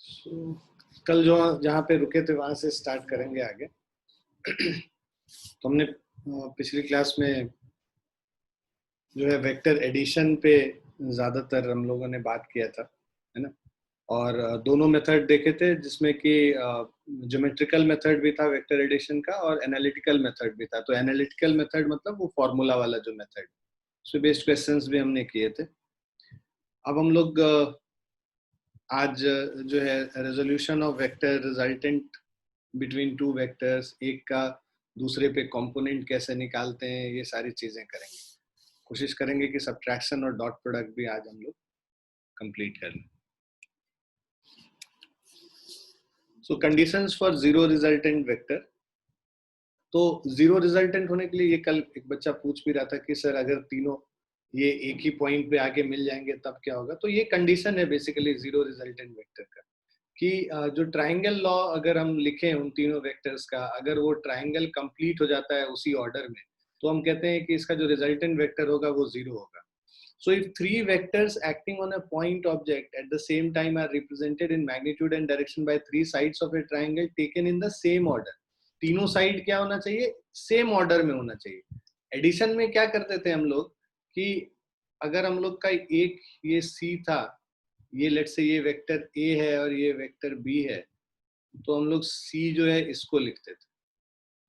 So, कल जो जहाँ पे रुके थे वहां से स्टार्ट करेंगे आगे। तो हमने पिछली क्लास में जो है वेक्टर एडिशन पे ज्यादातर हम लोगों ने बात किया था, है ना। और दोनों मेथड देखे थे, जिसमें कि ज्योमेट्रिकल मेथड भी था वेक्टर एडिशन का और एनालिटिकल मेथड भी था। तो एनालिटिकल मेथड मतलब वो फॉर्मूला वाला जो मेथड, उसपे बेस्ड क्वेश्चंस भी हमने किए थे। अब हम लोग आज जो है resolution of vector resultant between two vectors, एक का दूसरे पे कंपोनेंट कैसे निकालते हैं, ये सारी चीजें करेंगे। कोशिश करेंगे कि सब्ट्रैक्शन और डॉट प्रोडक्ट भी आज हम लोग कंप्लीट कर लें। So conditions for zero resultant vector. तो जीरो रिजल्टेंट होने के लिए ये कल एक बच्चा पूछ भी रहा था कि सर अगर तीनों ये एक ही पॉइंट पे आके मिल जाएंगे तब क्या होगा। तो ये कंडीशन है बेसिकली जीरो रिजल्टेंट वेक्टर का, कि जो ट्राइंगल लॉ अगर हम लिखें उन तीनों वेक्टर्स का, अगर वो ट्राइंगल कंप्लीट हो जाता है उसी ऑर्डर में, तो हम कहते हैं कि इसका जो रिजल्टेंट वेक्टर होगा वो जीरो होगा। So if three vectors acting on a point object at the same time are represented in magnitude and direction by three sides of a triangle taken in the same order, तीनों side क्या होना चाहिए, same order में होना चाहिए। Addition में क्या करते थे हम लोग कि अगर हम लोग का एक ये C था, ये लेट से ये वेक्टर A है और ये वेक्टर B है, तो हम लोग C जो है इसको लिखते थे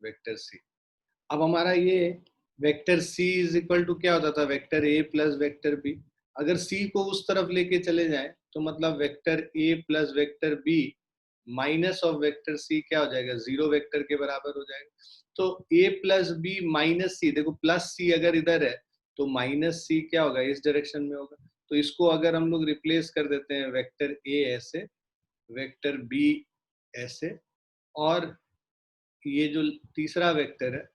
वेक्टर C। अब हमारा ये vector C is equal to क्या होता था, vector A plus vector B। अगर C को उस तरफ लेके चले जाए तो मतलब vector A plus vector B minus of vector C क्या हो जाएगा, जीरो वेक्टर के बराबर हो जाएगा। तो A plus B minus C, देखो प्लस C अगर इधर है तो माइनस C क्या होगा, इस डायरेक्शन में होगा। तो इसको अगर हम लोग रिप्लेस कर देते हैं, वेक्टर A ऐसे, वेक्टर B ऐसे, और ये जो तीसरा वेक्टर है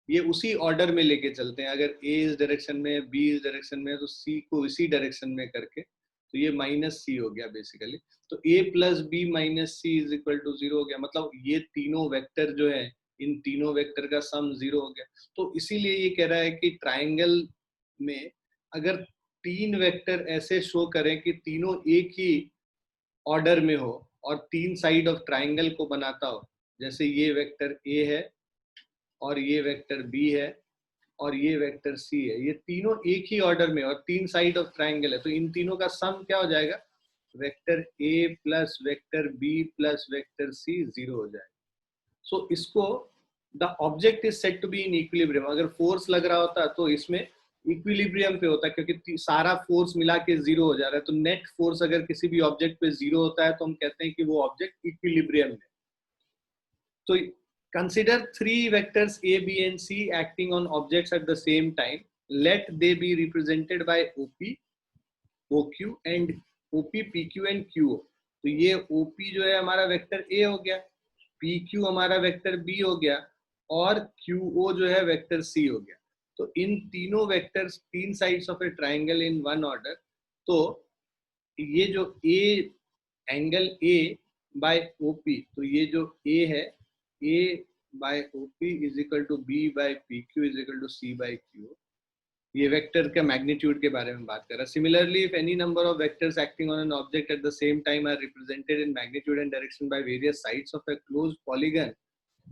ये उसी ऑर्डर में लेके चलते हैं। अगर A इस डायरेक्शन में है, B इस डायरेक्शन में है, तो C को इसी डायरेक्शन में करके, तो ये माइनस C हो गया बेसिकली। तो A plus B minus C is equal to zero हो गया, मतलब ये तीनों वेक्टर जो है, इन तीनों वेक्टर का सम जीरो हो गया। तो इसीलिए ये कह रहा है कि ट्राइंगल में अगर तीन वेक्टर ऐसे शो करें कि तीनों एक ही ऑर्डर में हो और तीन साइड ऑफ ट्राइंगल को बनाता हो, जैसे ये वेक्टर A है और ये वेक्टर B है और ये वेक्टर C है, ये तीनों एक ही ऑर्डर में और तीन साइड ऑफ ट्राइंगल है, तो इन तीनों का सम क्या हो जाएगा, vector A plus vector B plus vector C zero हो जाएगा। सो इसको the object is set to be in equilibrium. अगर फोर्स लग रहा होता तो इसमें इक्विलिब्रियम पे होता, क्योंकि सारा फोर्स मिला के जीरो हो जा रहा है। तो नेट फोर्स अगर किसी भी ऑब्जेक्ट पे जीरो होता है तो हम कहते हैं कि वो ऑब्जेक्ट इक्विलिब्रियम है। तो consider three vectors A, B and C acting on objects at the same time. Let they be represented by OP, OQ and OP, PQ and QO। तो ये OP जो है हमारा वेक्टर A हो गया, PQ हमारा वेक्टर B हो गया और QO जो है वेक्टर C हो गया। तो इन तीनों वेक्टर्स तीन sides of a triangle in one order. तो ये जो A angle A by OP, तो ये जो A है, A by OP is equal to B by PQ is equal to C by QO। ये वेक्टर के मैग्नीट्यूड के बारे में बात कर रहा है। Similarly if any number of vectors acting on an object at the same time are represented in magnitude and direction by various sides of a closed polygon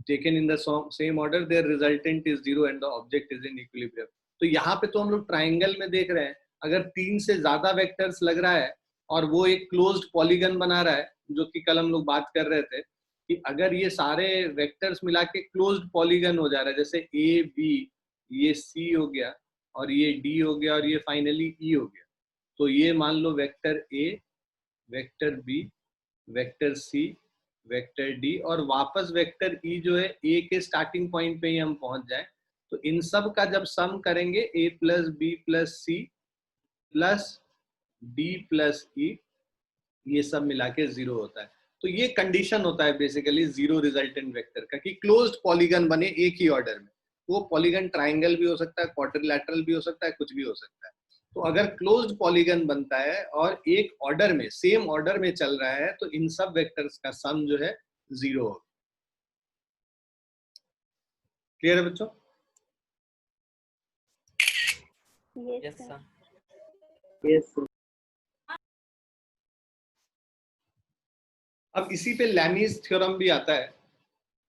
taken in the same order, their resultant is zero and the object is in equilibrium। तो यहाँ पे तो हम लोग triangle में देख रहे हैं, अगर तीन से ज्यादा वेक्टर्स लग रहा है और वो एक क्लोज्ड पॉलीगन बना रहा है, जो कि कल हम लोग बात कर रहे थे कि अगर ये सारे वेक्टर्स मिला के क्लोज्ड पॉलीगन हो जा रहा है, जैसे ए बी, ये सी हो गया और ये डी हो गया और ये फाइनली ई हो गया। तो ये मान लो vector A, vector B, vector C, vector D और वापस वेक्टर ई जो है ए के स्टार्टिंग पॉइंट पे ही हम पहुंच जाए, तो इन सब का जब सम करेंगे A plus B plus C plus D plus E, ये सब मिला के जीरो होता है। तो ये कंडीशन होता है बेसिकली जीरो रिजल्टेंट वेक्टर का, कि क्लोज्ड पॉलीगन बने एक ही ऑर्डर में। वो पॉलीगन ट्राइंगल भी हो सकता है, क्वाड्रिलैटरल भी हो सकता है, कुछ भी हो सकता है। तो अगर क्लोज्ड पॉलीगन बनता है और एक ऑर्डर में, सेम ऑर्डर में चल रहा है, तो इन सब वेक्टर्स का सम जो है जीरो होगा। क्लियर है बच्चों? Yes sir. Yes sir. अब इसी पे लैमीज थ्योरम भी आता है,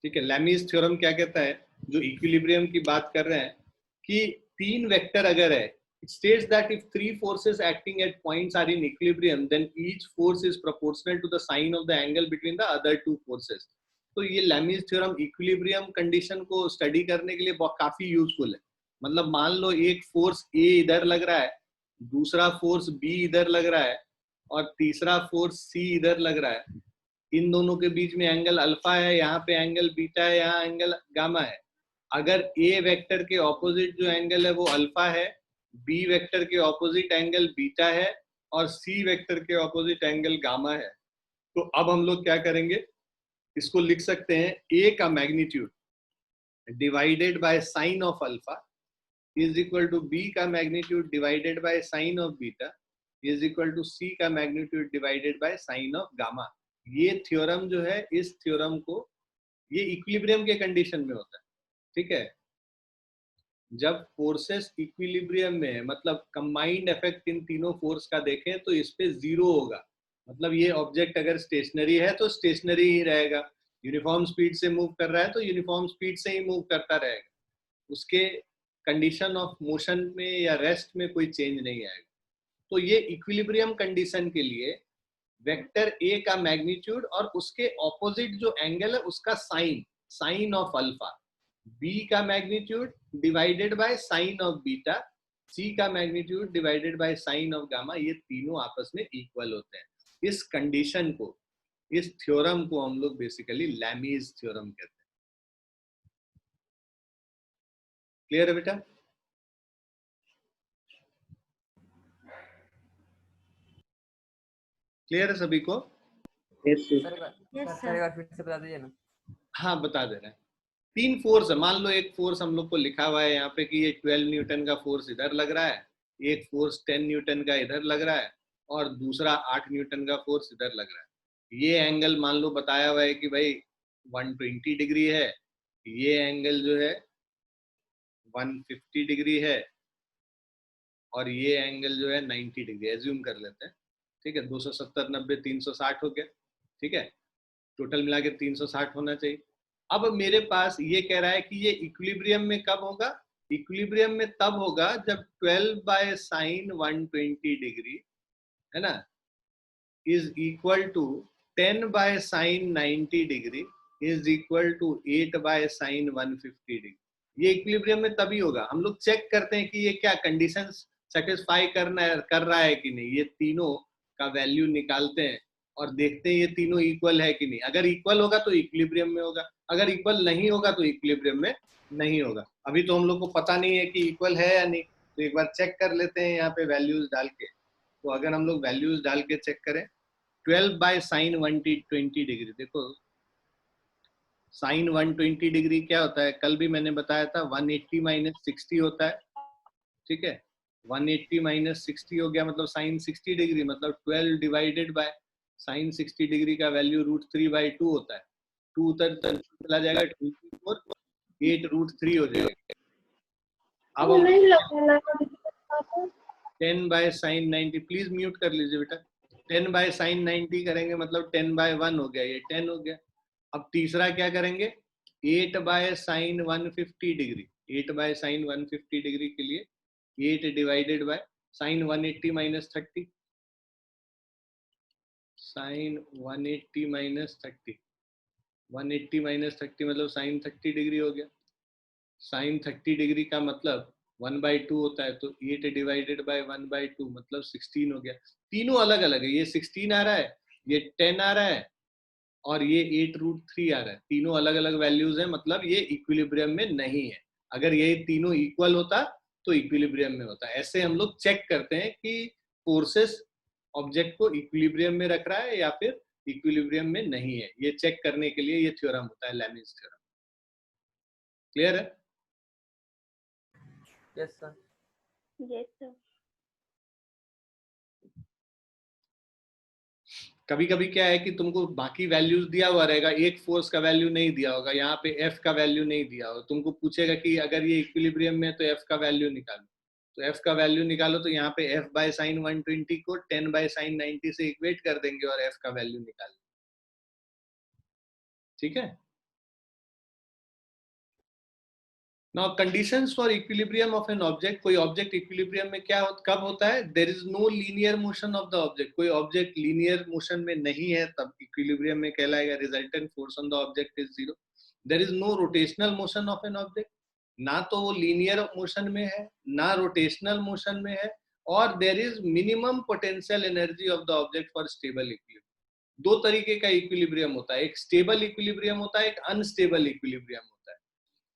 ठीक है। लैमीज थ्योरम क्या कहता है, जो इक्विलिब्रियम की बात कर रहे हैं, कि तीन वेक्टर अगर है, it states that if three forces acting at points are in equilibrium, then each force is proportional to the sine of the angle between the other two forces. तो ये लैमीज थ्योरम इक्विलिब्रियम कंडीशन को study करने के लिए काफी useful है। मतलब मान लो एक फोर्स ए इधर लग रहा है, दूसरा फोर्स बी इधर लग रहा है, और तीसरा फोर्स सी इधर लग रहा है। इन दोनों के बीच में एंगल अल्फा है, यहाँ पे एंगल बीटा है, यहाँ एंगल गामा है। अगर ए वेक्टर के ऑपोजिट जो एंगल है वो अल्फा है, बी वेक्टर के ऑपोजिट एंगल बीटा है, और सी वेक्टर के ऑपोजिट एंगल गामा है, तो अब हम लोग क्या करेंगे, इसको लिख सकते हैं ए का magnitude divided by sine of alpha is equal to B का magnitude divided by sine of beta is equal to C का magnitude divided by sine of gamma. ये थ्योरम जो है, इस थ्योरम को, ये इक्विलिब्रियम के कंडीशन में होता है, ठीक है। जब फोर्सेस इक्विलिब्रियम में है, मतलब कंबाइंड इफेक्ट इन तीनों फोर्स का देखें तो इस पे जीरो होगा। मतलब ये ऑब्जेक्ट अगर स्टेशनरी है तो स्टेशनरी ही रहेगा, यूनिफॉर्म स्पीड से मूव कर रहा है तो यूनिफॉर्म स्पीड से ही मूव करता रहेगा, उसके कंडीशन ऑफ मोशन में या रेस्ट में कोई चेंज नहीं आएगा। तो ये इक्विलिब्रियम कंडीशन के लिए वेक्टर ए का मैग्नीट्यूड और उसके ऑपोजिट जो एंगल है उसका sine, sine of alpha, B का magnitude divided by sine of beta, C का magnitude divided by sine of gamma, ये तीनों आपस में इक्वल होते हैं। इस कंडीशन को, इस थ्योरम को हम लोग बेसिकली लैमीज थ्योरम कहते हैं। क्लियर है बेटा? क्लियर है सभी को? सर एक बार फिर से बता दीजिए ना। हाँ बता दे रहे हैं। तीन फोर्स है, मान लो एक फोर्स हम लोग को लिखा हुआ है यहाँ पे कि ये 12 न्यूटन का फोर्स इधर लग रहा है, एक फोर्स 10 न्यूटन का इधर लग रहा है, और दूसरा 8 न्यूटन का फोर्स इधर लग रहा है। ये एंगल मान लो बताया हुआ है कि भाई 120 डिग्री है, ये एंगल जो है 150 डिग्री है, और ये एंगल जो है 90 डिग्री, एज्यूम कर लेते हैं, ठीक है। 270 90 360 हो गया, ठीक है। टोटल मिला के 360 होना चाहिए। अब मेरे पास ये कह रहा है कि ये इक्विलिब्रियम में कब होगा, इक्विलिब्रियम में तब होगा जब 12 बाय साइन 120 डिग्री है ना is equal to 10 by sine 90 degree is equal to 8 by sine 150 degree. ये इक्विलिब्रियम में तभी होगा। हम लोग चेक करते हैं कि ये क्या कंडीशंस सेटिस्फाई कर रहा है कि नहीं, ये तीनों का वैल्यू निकालते हैं और देखते हैं ये तीनों इक्वल है कि नहीं। अगर इक्वल होगा तो इक्विलिब्रियम में होगा, अगर इक्वल नहीं होगा तो इक्विलिब्रियम में नहीं होगा। अभी तो हम लोग को पता नहीं है कि इक्वल है या नहीं, तो एक बार चेक कर लेते हैं यहाँ पे वैल्यूज डाल के। तो अगर हम लोग वैल्यूज डाल के चेक करें, 12 बाय साइन 120 डिग्री, देखो साइन 120 डिग्री क्या होता है, कल भी मैंने बताया था 180 माइनस 60 होता है, ठीक है। 180 माइनस 60 हो गया मतलब साइन 60 डिग्री, मतलब 12 डिवाइडेड बाय साइन 60 डिग्री का वैल्यू √3/2 होता है। 2 उधर चला जाएगा, 24 8√3 हो जाएगा। अब हम 10 बाय साइन 90, प्लीज म्यूट कर लीजिए बेटा। 10 बाय साइन 90 करेंगे मतलब 10/1 हो गया, ये 10 हो गया। अब तीसरा क्या करेंगे, 8 by sine 150 degree, 8 by sine 150 degree के लिए 8 divided by sine 180 minus 30, sine 180 minus 30, 180 minus 30 मतलब साइन 30 डिग्री हो गया। साइन 30 डिग्री का मतलब 1/2 होता है, तो 8 डिवाइडेड बाय 1/2 मतलब 16 हो गया। तीनों अलग अलग है, ये 16 आ रहा है, ये 10 आ रहा है, और ये 8√3 आ रहा है। तीनों अलग अलग वैल्यूज हैं, मतलब ये इक्विलिब्रियम में नहीं है। अगर ये तीनों इक्वल होता तो इक्विलिब्रियम में होता। ऐसे हम लोग चेक करते हैं कि फोर्सेस ऑब्जेक्ट को इक्विलिब्रियम में रख रहा है या फिर इक्विलिब्रियम में नहीं है। ये चेक करने के लिए ये थ्योरम होता है, लैमीज थ्योरम। क्लियर है? Yes sir. Yes sir. कभी कभी क्या है कि तुमको बाकी वैल्यूज दिया हुआ रहेगा, एक फोर्स का वैल्यू नहीं दिया होगा, यहाँ पे एफ का वैल्यू नहीं दिया होगा, तुमको पूछेगा कि अगर ये इक्विलिब्रियम में तो एफ का वैल्यू निकालो। तो एफ का वैल्यू निकालो तो यहाँ पे एफ बाय साइन 120 को 10 बाय साइन 90 से इक्वेट कर देंगे और एफ का वैल्यू निकाल। ठीक है। Now conditions for equilibrium of an object. कोई ऑब्जेक्ट इक्विलिब्रियम में कब होता है? There is no linear motion of the object. कोई ऑब्जेक्ट लीनियर मोशन में नहीं है तब इक्विलिब्रियम में कहलाएगा। Resultant force on the object is zero. There is no rotational motion of an object. ना तो वो लीनियर मोशन में है, ना रोटेशनल मोशन में है, और there is minimum potential energy of the object for stable equilibrium. दो तरीके का इक्विलिब्रियम होता है, एक स्टेबल इक्विलिब्रियम होता है, एक अनस्टेबल इक्विलिब्रियम होता है।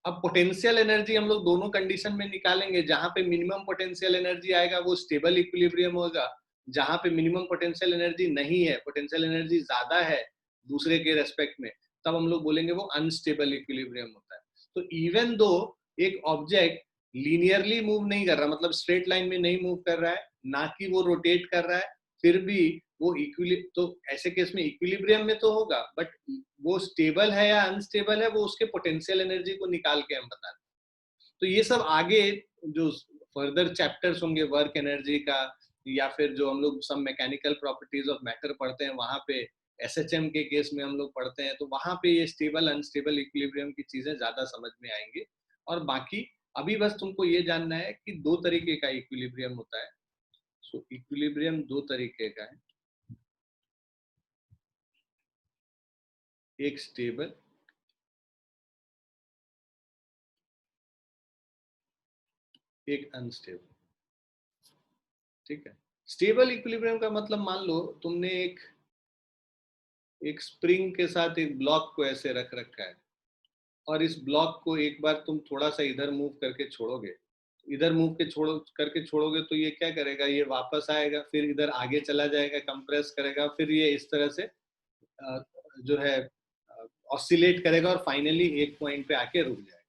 अब पोटेंशियल एनर्जी हम लोग दोनों कंडीशन में निकालेंगे। जहां पे मिनिमम पोटेंशियल एनर्जी आएगा वो स्टेबल इक्विलिब्रियम होगा। जहां पे मिनिमम पोटेंशियल एनर्जी नहीं है, पोटेंशियल एनर्जी ज्यादा है दूसरे के रेस्पेक्ट में, तब हम लोग बोलेंगे वो अनस्टेबल इक्विलिब्रियम होता है। तो इवन दो एक ऑब्जेक्ट लीनियरली मूव नहीं कर रहा, मतलब स्ट्रेट लाइन में नहीं मूव कर रहा है, ना कि वो रोटेट कर रहा है, फिर भी वो तो ऐसे केस में इक्विलिब्रियम में तो होगा, बट वो स्टेबल है या अनस्टेबल है वो उसके पोटेंशियल एनर्जी को निकाल के हम बता दें। तो ये सब आगे जो फर्दर चैप्टर्स होंगे वर्क एनर्जी का, या फिर जो हम लोग सब मैकेनिकल प्रॉपर्टीज ऑफ मैटर पढ़ते हैं वहां पे, एसएचएम के केस में हम लोग पढ़ते हैं, तो वहां पे ये स्टेबल अनस्टेबल इक्विलिब्रियम की चीजें ज्यादा समझ में आएंगी। और बाकी अभी बस तुमको ये जानना है कि दो तरीके का इक्विलिब्रियम होता है। सो इक्विलिब्रियम दो तरीके का है, एक स्टेबल, एक अनस्टेबल। ठीक है। स्टेबल इक्विलिब्रियम का मतलब मान लो तुमने एक स्प्रिंग के साथ एक ब्लॉक को ऐसे रख रखा है, और इस ब्लॉक को एक बार तुम थोड़ा सा इधर मूव करके छोड़ोगे, इधर मूव के करके छोड़ोगे तो ये क्या करेगा, ये वापस आएगा, फिर इधर आगे चला जाएगा, कंप्रेस करेगा, फिर ये इस तरह से जो है ऑसिलेट करेगा और फाइनली एक पॉइंट पे आके रुक जाएगा।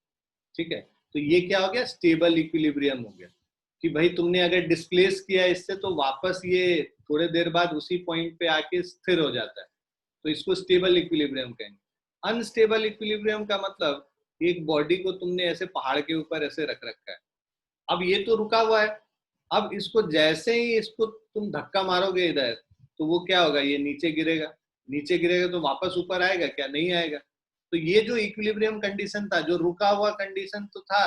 ठीक है। तो ये क्या हो गया, स्टेबल इक्विलिब्रियम हो गया, कि भाई तुमने अगर डिस्प्लेस किया इससे तो वापस ये थोड़े देर बाद उसी पॉइंट पे आके स्थिर हो जाता है, तो इसको स्टेबल इक्विलिब्रियम कहेंगे। अनस्टेबल इक्विलिब्रियम का मतलब एक बॉडी को तुमने ऐसे पहाड़ के ऊपर ऐसे रख रखा है, अब ये तो रुका हुआ है, अब इसको जैसे ही इसको तुम धक्का मारोगे इधर, तो वो क्या होगा, ये नीचे गिरेगा, नीचे गिरेगा तो वापस ऊपर आएगा क्या, नहीं आएगा। तो ये जो इक्विलिब्रियम कंडीशन था, जो रुका हुआ कंडीशन तो था,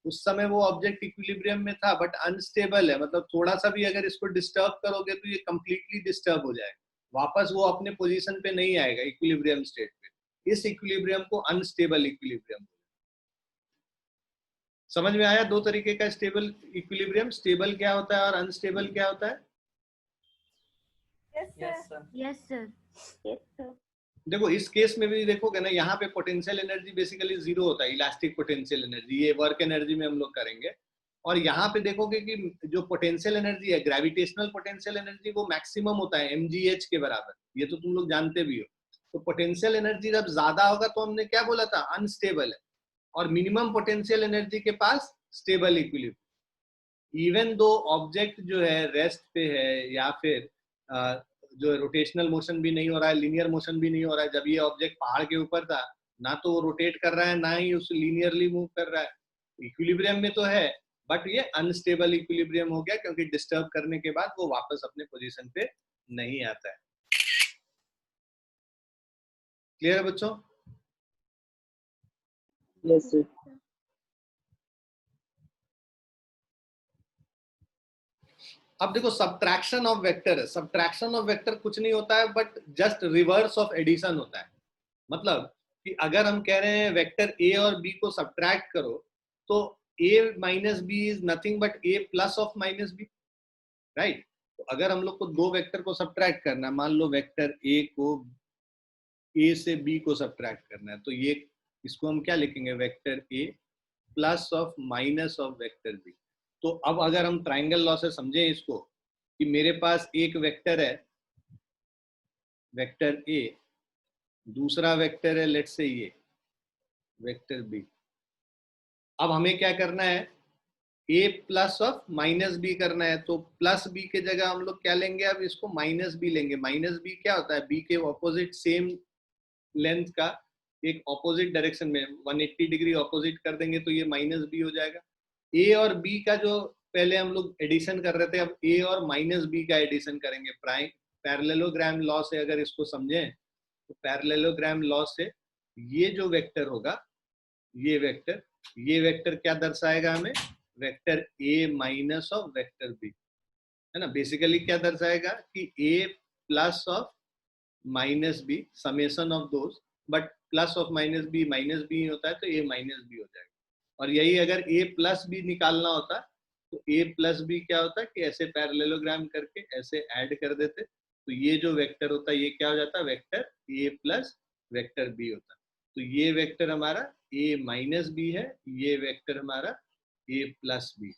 उस समय वो ऑब्जेक्ट इक्विलिब्रियम में था, बट अनस्टेबल है, मतलब थोड़ा सा भी अगर इसको डिस्टर्ब करोगे तो ये कंप्लीटली डिस्टर्ब हो जाएगा, वापस वो अपने पोजीशन पे नहीं आएगा इक्विलिब्रियम स्टेट पे। इस इक्विलिब्रियम को अनस्टेबल इक्विलिब्रियम। समझ में आया? दो तरीके का स्टेबल इक्विलिब्रियम, स्टेबल क्या होता है और अनस्टेबल क्या होता है? Yes sir. देखो इस केस में भी देखोगे ना, यहाँ पे पोटेंशियल एनर्जी बेसिकली जीरो होता है, इलास्टिक पोटेंशियल एनर्जी, ये वर्क एनर्जी में हम लोग करेंगे। और यहाँ पे देखोगे कि जो पोटेंशियल एनर्जी है, ग्रेविटेशनल पोटेंशियल एनर्जी, वो मैक्सिमम होता है mgh के बराबर, ये तो तुम लोग जानते भी हो। तो पोटेंशियल एनर्जी जब ज्यादा होगा तो हमने क्या बोला था, अनस्टेबल है, और मिनिमम पोटेंशियल एनर्जी के पास स्टेबल इक्विलिब्रियम। इवन दो ऑब्जेक्ट जो है रेस्ट पे है, या फिर जो रोटेशनल मोशन भी नहीं हो रहा है, लीनियर मोशन भी नहीं हो रहा है, जब ये ऑब्जेक्ट पहाड़ के ऊपर था, ना तो वो रोटेट कर रहा है, ना ही उस लीनियरली मूव कर रहा है, इक्विलिब्रियम में तो है, बट ये अनस्टेबल इक्विलिब्रियम हो गया, क्योंकि डिस्टर्ब करने के बाद वो वापस अपने पोजीशन पे नहीं आता है। क्लियर है बच्चों? Yes sir. अब देखो सब्ट्रैक्शन ऑफ वेक्टर है, सब्ट्रैक्शन ऑफ वेक्टर कुछ नहीं होता है but just reverse of addition होता है। मतलब कि अगर हम कह रहे हैं वेक्टर ए और बी को सब्ट्रैक्ट करो, तो a minus B is nothing but a plus of minus B, right. तो अगर हम लोग को दो वेक्टर को सब्ट्रैक्ट करना है, मान लो वेक्टर a को a से b को सब्ट्रैक्ट करना है, तो ये इसको हम क्या लिखेंगे, vector a plus of minus of vector b। तो अब अगर हम ट्राइंगल लॉ से समझें इसको, कि मेरे पास एक वेक्टर है वेक्टर a, दूसरा वेक्टर है लेट्स से ये वेक्टर b। अब हमें क्या करना है, a plus of minus b करना है, तो प्लस b के जगह हम लोग क्या लेंगे, अब इसको माइनस b लेंगे। माइनस b क्या होता है, b के ऑपोजिट सेम लेंथ का एक ऑपोजिट डायरेक्शन में 180 डिग्री ऑपोजिट कर देंगे तो ये माइनस b हो जाएगा। a और b का जो पहले हम लोग एडिशन कर रहे थे, अब a और माइनस b का एडिशन करेंगे। प्राइम पैरेललोग्राम लॉ से अगर इसको समझें, तो पैरेललोग्राम लॉ से ये जो वेक्टर होगा, ये वेक्टर क्या दर्शाएगा हमें? Vector A minus of vector B, है ना। बेसिकली क्या दर्शाएगा कि A plus of minus B, summation of those, but plus of minus B होता है तो ए माइनस बी हो जाएगा। और यही अगर ए प्लस बी निकालना होता तो ए प्लस बी क्या होता कि ऐसे पैरेललोग्राम करके ऐसे ऐड कर देते, तो ये जो वेक्टर होता है ये क्या हो जाता? Vector A plus vector B होता। तो ये वेक्टर हमारा ए माइनस बी है, ये वेक्टर हमारा ए प्लस बी।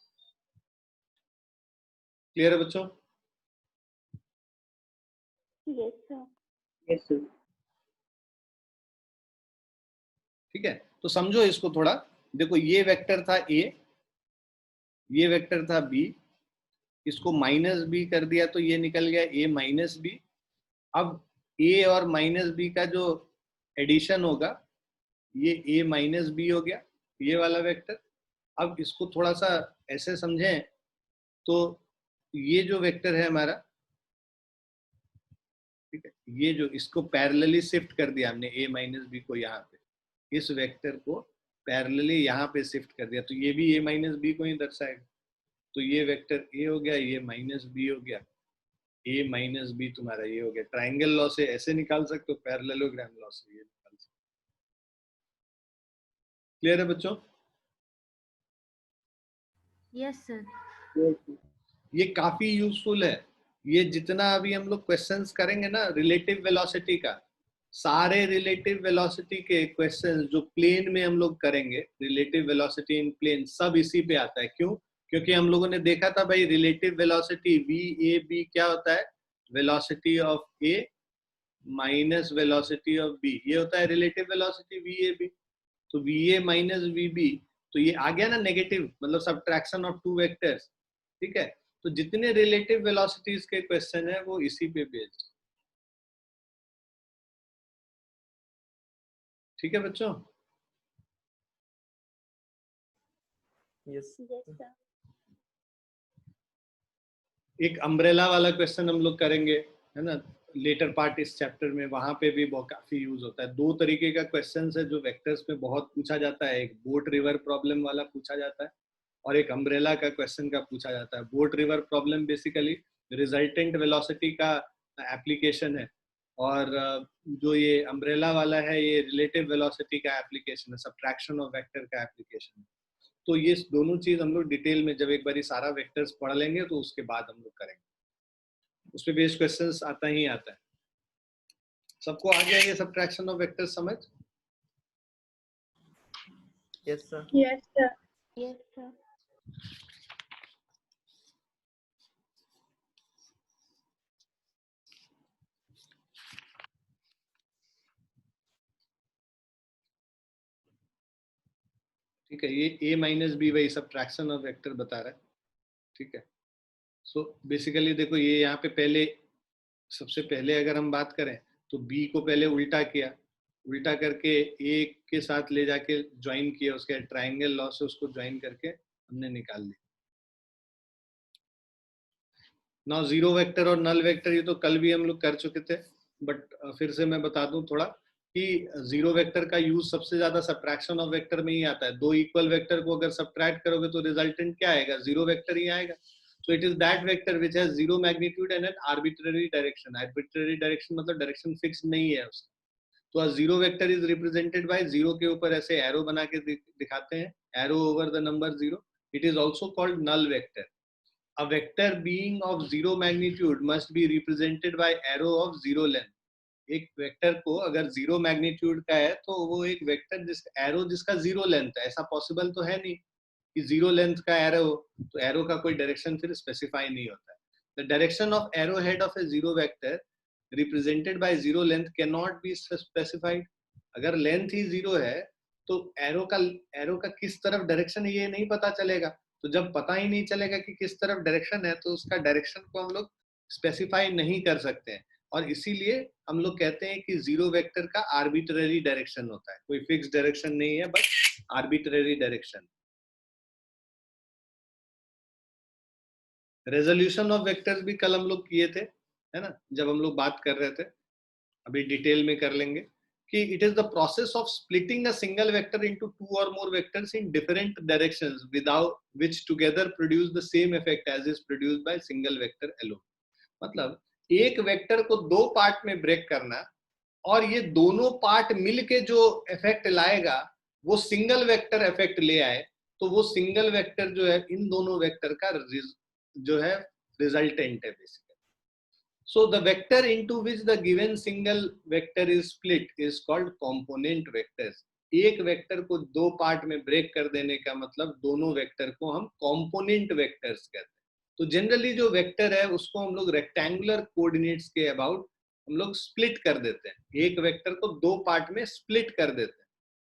क्लियर है बच्चों? Yes sir. Yes sir. ठीक है, तो समझो इसको थोड़ा। देखो ये वेक्टर था ए, ये वेक्टर था बी, इसको माइनस बी कर दिया तो ये निकल गया ए माइनस बी। अब ए और माइनस बी का जो एडिशन होगा ये ए माइनस बी हो गया, ये वाला वेक्टर। अब इसको थोड़ा सा ऐसे समझें तो ये जो वेक्टर है हमारा, ठीक है, ये जो इसको पैरेलली शिफ्ट कर दिया हमने ए माइनस बी को, यहाँ पे इस वेक्टर को पैरेलली यहाँ पे शिफ्ट कर दिया तो ये भी ए माइनस बी को ही दर्शाएगा। तो ये वेक्टर ए हो गया, ये माइनस बी हो गया, ए माइनस बी तुम्हारा ये हो गया। ट्राइंगल लॉ से ऐसे निकाल सकते हो, पैरेललोग्राम लॉ से ये निकाल सकते हो। क्लियर है बच्चों? Yes sir. ये काफी यूजफुल है। ये जितना अभी हम लोग क्वेश्चंस करेंगे ना रिलेटिव वेलोसिटी का, सारे रिलेटिव वेलोसिटी के क्वेश्चंस जो प्लेन में हम लोग करेंगे, रिलेटिव वेलोसिटी इन प्लेन, सब इसी पे आता है। क्यों? क्योंकि हम लोगों ने देखा था भाई relative velocity V A B क्या होता है? Velocity of A minus velocity of B, ये होता है relative velocity V A B. तो V A minus V B, तो ये आ गया ना नेगेटिव, मतलब सब्ट्रैक्शन ऑफ टू वेक्टर्स। ठीक है, तो जितने रिलेटिव वेलोसिटीज के क्वेश्चन है वो इसी पे बेस्ड। ठीक है बच्चों? Yes yes sir. एक अम्ब्रेला वाला क्वेश्चन हम लोग करेंगे, है ना, लेटर पार्ट इस चैप्टर में, वहां पे भी बहुत काफी यूज होता है। दो तरीके का क्वेश्चन है जो वेक्टर्स में बहुत पूछा जाता है, एक बोट रिवर प्रॉब्लम वाला पूछा जाता है और एक अम्ब्रेला का क्वेश्चन का पूछा जाता है। Boat river problem basically resultant velocity का एप्लीकेशन है और जो ये अम्ब्रेला वाला है ये रिलेटिव वेलोसिटी का एप्लीकेशन है, सब्ट्रैक्शन ऑफ वेक्टर का एप्लीकेशन है। तो ये दोनों चीज हम लोग डिटेल में जब एक बार सारा वेक्टर्स पढ़ लेंगे तो उसके बाद हम लोग करेंगे। उस पे बेस्ड क्वेश्चंस आता ही आता है। सबको आ गया ये सब्ट्रैक्शन ऑफ वेक्टर्स समझ? Yes sir. Yes sir. Yes sir. ठीक है, ये a माइनस बी वही सब्ट्रैक्शन ऑफ वेक्टर बता रहा है। ठीक है, सो बेसिकली देखो ये यहाँ पे पहले, सबसे पहले अगर हम बात करें तो b को पहले उल्टा किया, उल्टा करके a के साथ ले जाके ज्वाइन किया, उसके ट्राइंगल लॉ से उसको ज्वाइन करके हमने निकाल लिया। ना जीरो वेक्टर और नल वेक्टर ये तो कल भी हम लोग कर चुके थे, बट फिर से मैं बता दूं थोड़ा कि जीरो वेक्टर का यूज सबसे ज्यादा सब्ट्रैक्शन ऑफ वेक्टर में ही आता है। दो इक्वल वेक्टर को अगर सब्ट्रैक्ट करोगे तो रिजल्टेंट क्या आएगा? जीरो वेक्टर ही आएगा। So it is that vector which has zero magnitude and an arbitrary direction. Arbitrary direction मतलब डायरेक्शन फिक्स नहीं है उसका। तो zero vector is represented by zero के ऊपर ऐसे एरो बना के दिखाते हैं, arrow over the number zero. It is also called null vector. A vector being of zero magnitude must be represented by arrow of zero length. एक vector को अगर जीरो मैग्नीट्यूड का है तो वो एक वेक्टर जिसका एरो जिसका जीरो लेंथ है, ऐसा पॉसिबल तो है नहीं कि जीरो लेंथ का एरो हो, तो एरो का कोई डायरेक्शन फिर स्पेसिफाई नहीं होता है। The direction of arrow head of A zero vector represented by zero length can not be specified. अगर लेंथ ही जीरो है तो एरो का किस तरफ डायरेक्शन ये नहीं पता चलेगा। तो जब पता ही नहीं चलेगा कि किस तरफ डायरेक्शन है तो उसका डायरेक्शन को हम लोग स्पेसिफाई नहीं कर सकते हैं, और इसीलिए हम लोग कहते हैं कि जीरो वेक्टर का आर्बिट्ररी डायरेक्शन होता है। कोई फिक्स डायरेक्शन नहीं है, but arbitrary direction. Resolution of vectors भी कल हम लोग किए थे, है ना, जब हम लोग बात कर रहे थे। अभी डिटेल में कर लेंगे कि it is the process of splitting a single vector into two or more vectors in different directions without which together produce the same effect as is produced by single vector alone. मतलब एक vector को दो part में break करना और ये दोनों part मिलके जो इफेक्ट लाएगा वो सिंगल वेक्टर इफेक्ट ले आए, तो वो सिंगल वेक्टर जो है इन दोनों वेक्टर का जो है रिजल्टेंट है basically. So the vector into which the given single vector is split is called component vectors. एक वेक्टर को दो पार्ट में ब्रेक कर देने का मतलब दोनों वेक्टर को हम कंपोनेंट वेक्टर्स कहते हैं। तो जनरली जो वेक्टर है उसको हम लोग रेक्टेंगुलर कोऑर्डिनेट्स के अबाउट हम लोग स्प्लिट कर देते हैं, एक वेक्टर को दो पार्ट में स्प्लिट कर देते हैं।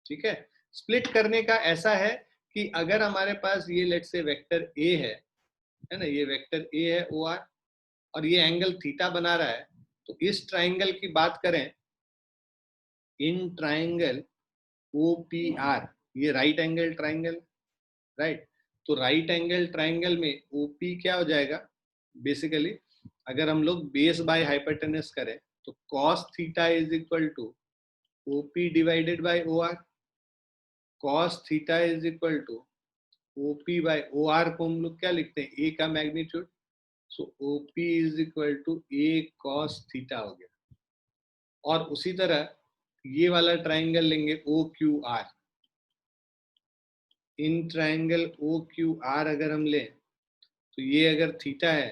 ठीक है, स्प्लिट करने का ऐसा है कि अगर हमारे पास ये लेट्स से वेक्टर ए है ना, ये वेक्टर ए है ओ आर और ये एंगल थीटा बना रहा है, तो इस ट्राइंगल की बात करें, इन ट्राइंगल OPR, ये राइट एंगल ट्राइंगल, राइट। तो राइट एंगल ट्राइंगल में OP क्या हो जाएगा, बेसिकली अगर हम लोग बेस बाय हाइपोटेनस करें तो cos theta is equal to OP divided by OR। cos theta is equal to OP by OR को हम लोग क्या लिखते हैं, A का magnitude, so OP is equal to A cos theta हो गया। और उसी तरह ये वाला ट्राइंगल लेंगे OQR, इन ट्राइंगल OQR अगर हम लें तो ये अगर थीटा है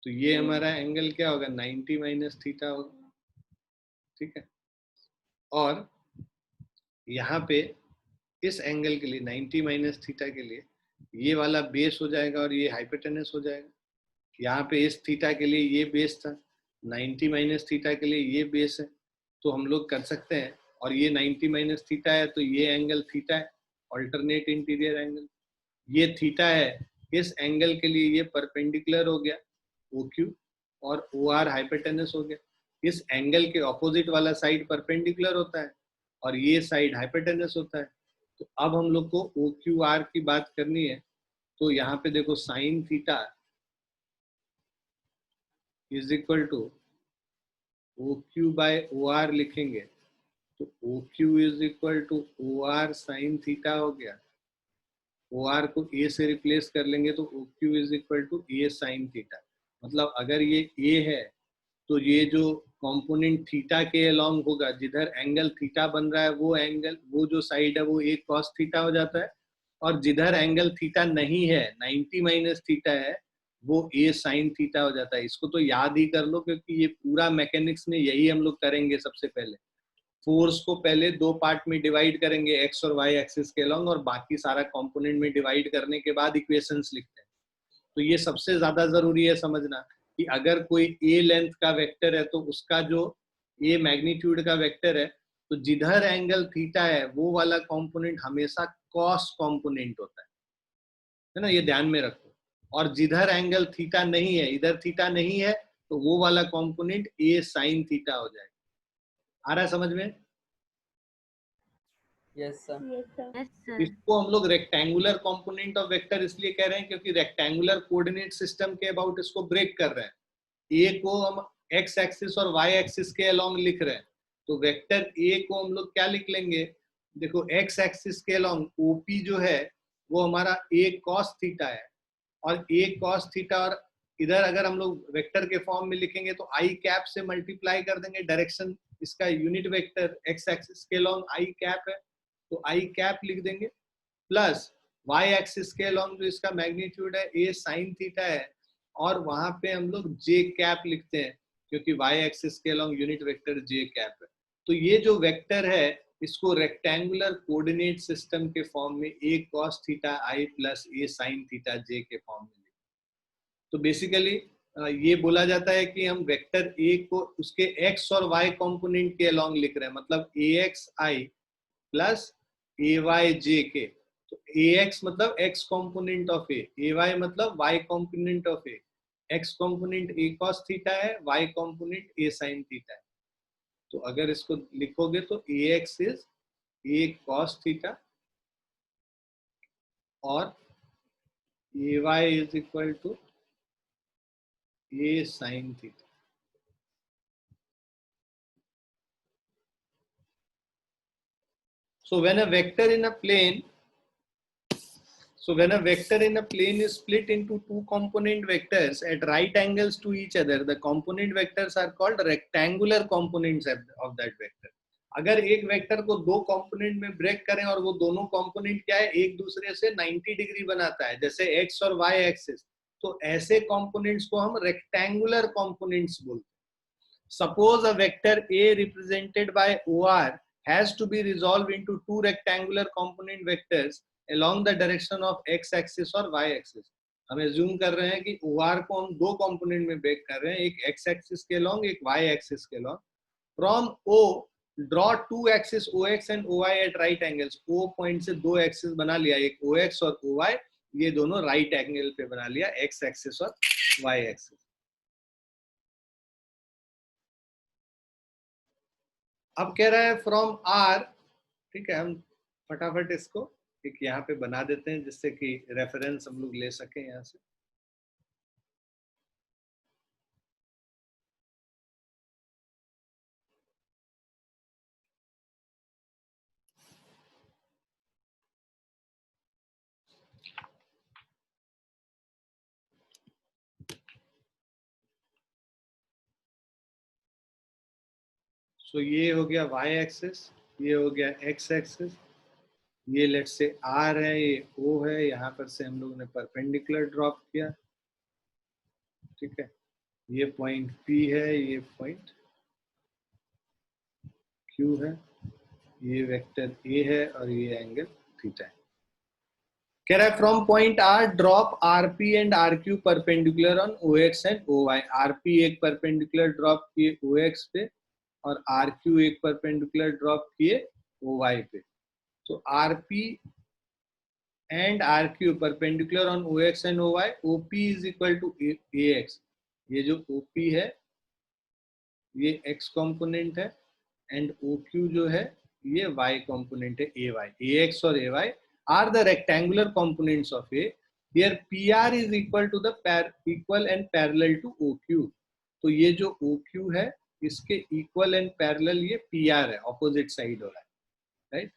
तो ये हमारा एंगल क्या होगा, 90 माइनस थीटा होगा। ठीक है, और यहाँ पे इस एंगल के लिए 90 माइनस थीटा के लिए ये वाला बेस हो जाएगा और ये हाइपोटेनस हो जाएगा। यहाँ पे इस थीटा के लिए ये बेस था, 90 माइनस थीटा के लिए ये बेस है, तो हम लोग कर सकते हैं, और ये 90 माइनस थीटा है तो ये एंगल थीटा है, अल्टरनेट इंटीरियर एंगल। ये थीटा है, इस एंगल के लिए ये परपेंडिकुलर हो गया OQ और OR हाइपोटेनस हो गया। इस एंगल के ऑपोजिट वाला साइड परपेंडिकुलर होता है और ये साइड हाइपोटेनस होता है। तो अब हम लोग को OQR की बात करनी है, तो यहाँ पे देखो sine theta is equal to OQ by OR लिखेंगे तो OQ is equal to OR sine theta हो गया। OR को A से रिप्लेस कर लेंगे तो OQ is equal to A sine theta. मतलब अगर ये A है तो ये जो कंपोनेंट थीटा के अलोंग होगा, जिधर एंगल थीटा बन रहा है वो एंगल, वो जो साइड है वो A cos थीटा हो जाता है, और जिधर एंगल थीटा नहीं है 90 माइनस थीटा है वो A साइन थीटा हो जाता है। इसको तो याद ही कर लो क्योंकि ये पूरा मैकेनिक्स में यही हम लोग करेंगे। सबसे पहले फोर्स को पहले दो पार्ट में डिवाइड करेंगे, एक्स और वाई एक्सिस के अलोंग, और बाकी सारा कंपोनेंट में डिवाइड करने के बाद इक्वेशंस लिखते हैं। तो ये सबसे ज्यादा जरूरी है समझना कि अगर कोई ए लेंथ का वेक्टर है तो उसका जो ए मैग्नीट्यूड का वेक्टर है, तो जिधर एंगल थीटा है वो वाला कंपोनेंट हमेशा कॉस कंपोनेंट होता है ना, ये ध्यान में रखो। और जिधर एंगल थीटा नहीं है, इधर थीटा नहीं है, तो वो वाला कंपोनेंट ए साइन थीटा हो जाएगा। आ रहा है समझ में? Yes sir. इसको हम लोग रेक्टेंगुलर कंपोनेंट ऑफ वेक्टर इसलिए कह रहे हैं क्योंकि रेक्टेंगुलर कोऑर्डिनेट सिस्टम के अबाउट इसको ब्रेक कर रहे हैं। ए को हम एक्स एक्सिस और वाई एक्सिस के अलोंग लिख रहे हैं, तो वेक्टर ए को हम लोग क्या लिख लेंगे, देखो एक्स एक्सिस के अलोंग ओपी जो है वो हमारा ए कॉस थीटा है, और ए कॉस थीटा, और इधर अगर हम लोग वेक्टर के फॉर्म में लिखेंगे तो आई कैप से मल्टीप्लाई कर देंगे, डायरेक्शन इसका यूनिट वेक्टर एक्स एक्सिस के अलोंग आई कैप है तो आई कैप लिख देंगे, प्लस वाई एक्सिस के अलोंग जो इसका मैग्नीट्यूड है ए साइन थीटा है, और वहां पे हम लोग जे कैप लिखते हैं क्योंकि वाई एक्सिस के अलोंग यूनिट वेक्टर जे कैप है। तो ये जो वेक्टर है इसको रेक्टेंगुलर कोऑर्डिनेट सिस्टम के फॉर्म में ए कॉस थीटा आई प्लस ए साइन थीटा जे के फॉर्म में लिखते हैं। तो बेसिकली ये बोला जाता है कि हम वेक्टर ए को उसके एक्स और वाई कंपोनेंट के अलोंग लिख रहे हैं, मतलब A X I plus A Y J के। तो ए एक्स मतलब X component of A Y मतलब Y component of A, X component A cos theta है, Y component A sine theta है। तो अगर इसको लिखोगे तो A X is A cos theta और A Y is equal to A sine theta. So when a vector in a plane is split into two component vectors at right angles to each other, the component vectors are called rectangular components of that vector. अगर एक vector को दो component में break करें और वो दोनों component क्या है, एक दूसरे से 90 डिग्री बनाता है, जैसे x और y एक्सिस, तो ऐसे कंपोनेंट्स को हम रेक्टेंगुलर कंपोनेंट्स बोलते हैं. Suppose a vector A represented by OR has to be resolved into two rectangular component vectors along the direction of x axis और y axis. हम assume कर रहे हैं कि OR को हम दो कंपोनेंट में ब्रेक कर रहे हैं, एक x axis के along, एक y axis के along. From O draw two axis OX and OY at right angles. O point से दो एक्सिस बना लिया, एक OX और OY, ये दोनों राइट एंगल पे बना लिया, x एक्सिस और y एक्सिस. अब कह रहा है फ्रॉम R, ठीक है, हम फटाफट इसको एक यहाँ पे बना देते हैं जिससे कि रेफरेंस हम लोग ले सकें यहाँ से. सो ये हो गया y एक्सिस, ये हो गया x एक्सिस, ये लेट से R है, ये O है, यहाँ पर से हम लोगों ने परपेंडिकुलर ड्रॉप किया, ठीक है, ये पॉइंट P है, ये पॉइंट Q है, ये वेक्टर A है और ये एंगल थीटा है. कह रहा है from point R drop RP and RQ perpendicular on OX and OY. RP एक परपेंडिकुलर ड्रॉप किए OX पे और RQ एक परपेंडिकुलर ड्रॉप किए OY पे. तो RP and RQ perpendicular on OX and OY, OP is equal to AX. ये जो OP है ये X component है and OQ जो है ये Y component है AY. AX और AY are the rectangular components of A. Here PR is equal to the equal and parallel to OQ. तो ये जो OQ है इसके equal and parallel ये PR है, opposite side हो रहा है, right?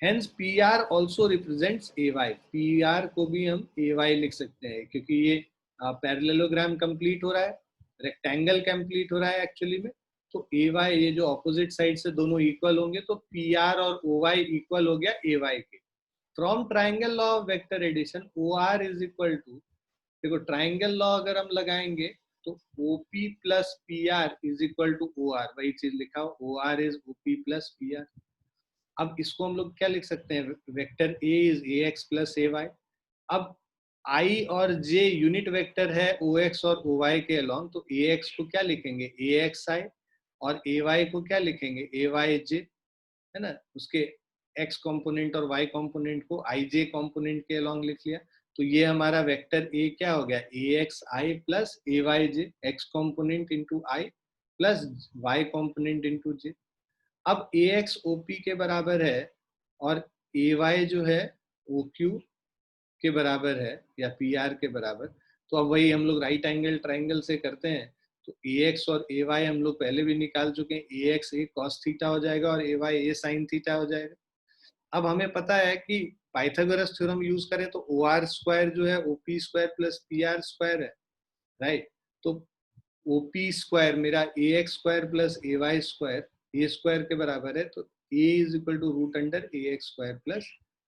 Hence PR also represents AY. PR को भी हम AY लिख सकते हैं क्योंकि ये पैरेललोग्राम कंप्लीट हो रहा है, रेक्टेंगल कंप्लीट हो रहा है एक्चुअली में. तो AY ये जो ऑपोजिट साइड से दोनों इक्वल होंगे तो PR और OY इक्वल हो गया AY के. From triangle law of vector addition OR is equal to, देखो ट्राइंगल लॉ अगर हम लगाएंगे तो OP plus PR is equal to OR, वही चीज लिखा हो, OR is OP plus PR. अब इसको हम लोग क्या लिख सकते हैं, vector A is AX plus AY. अब I और J यूनिट वेक्टर है OX और OY के अलॉन्ग, तो AX को क्या लिखेंगे AXI और AY को क्या लिखेंगे AYJ, है ना. उसके X कंपोनेंट और Y कंपोनेंट को IJ कंपोनेंट के अलॉन्ग लिख लिया. तो ये हमारा वेक्टर A क्या हो गया AXI plus AYJ, X component into I plus Y component into J. अब AX OP के बराबर है और AY जो है OQ के बराबर है या PR के बराबर. तो अब वही हम लोग राइट एंगल ट्राइंगल से करते हैं. तो AX और AY हम लोग पहले भी निकाल चुके हैं, AX A cos थीटा हो जाएगा और AY A sin थीटा हो जाएगा. अब हमें पता है कि पाइथागोरस थ्योरम यूज करें तो OR स्क्वायर जो है OP square plus PR square है, राइट. तो OP स्क्वायर मेरा AX square plus AY square A square के बराबर है, तो A is equal to root under AX square plus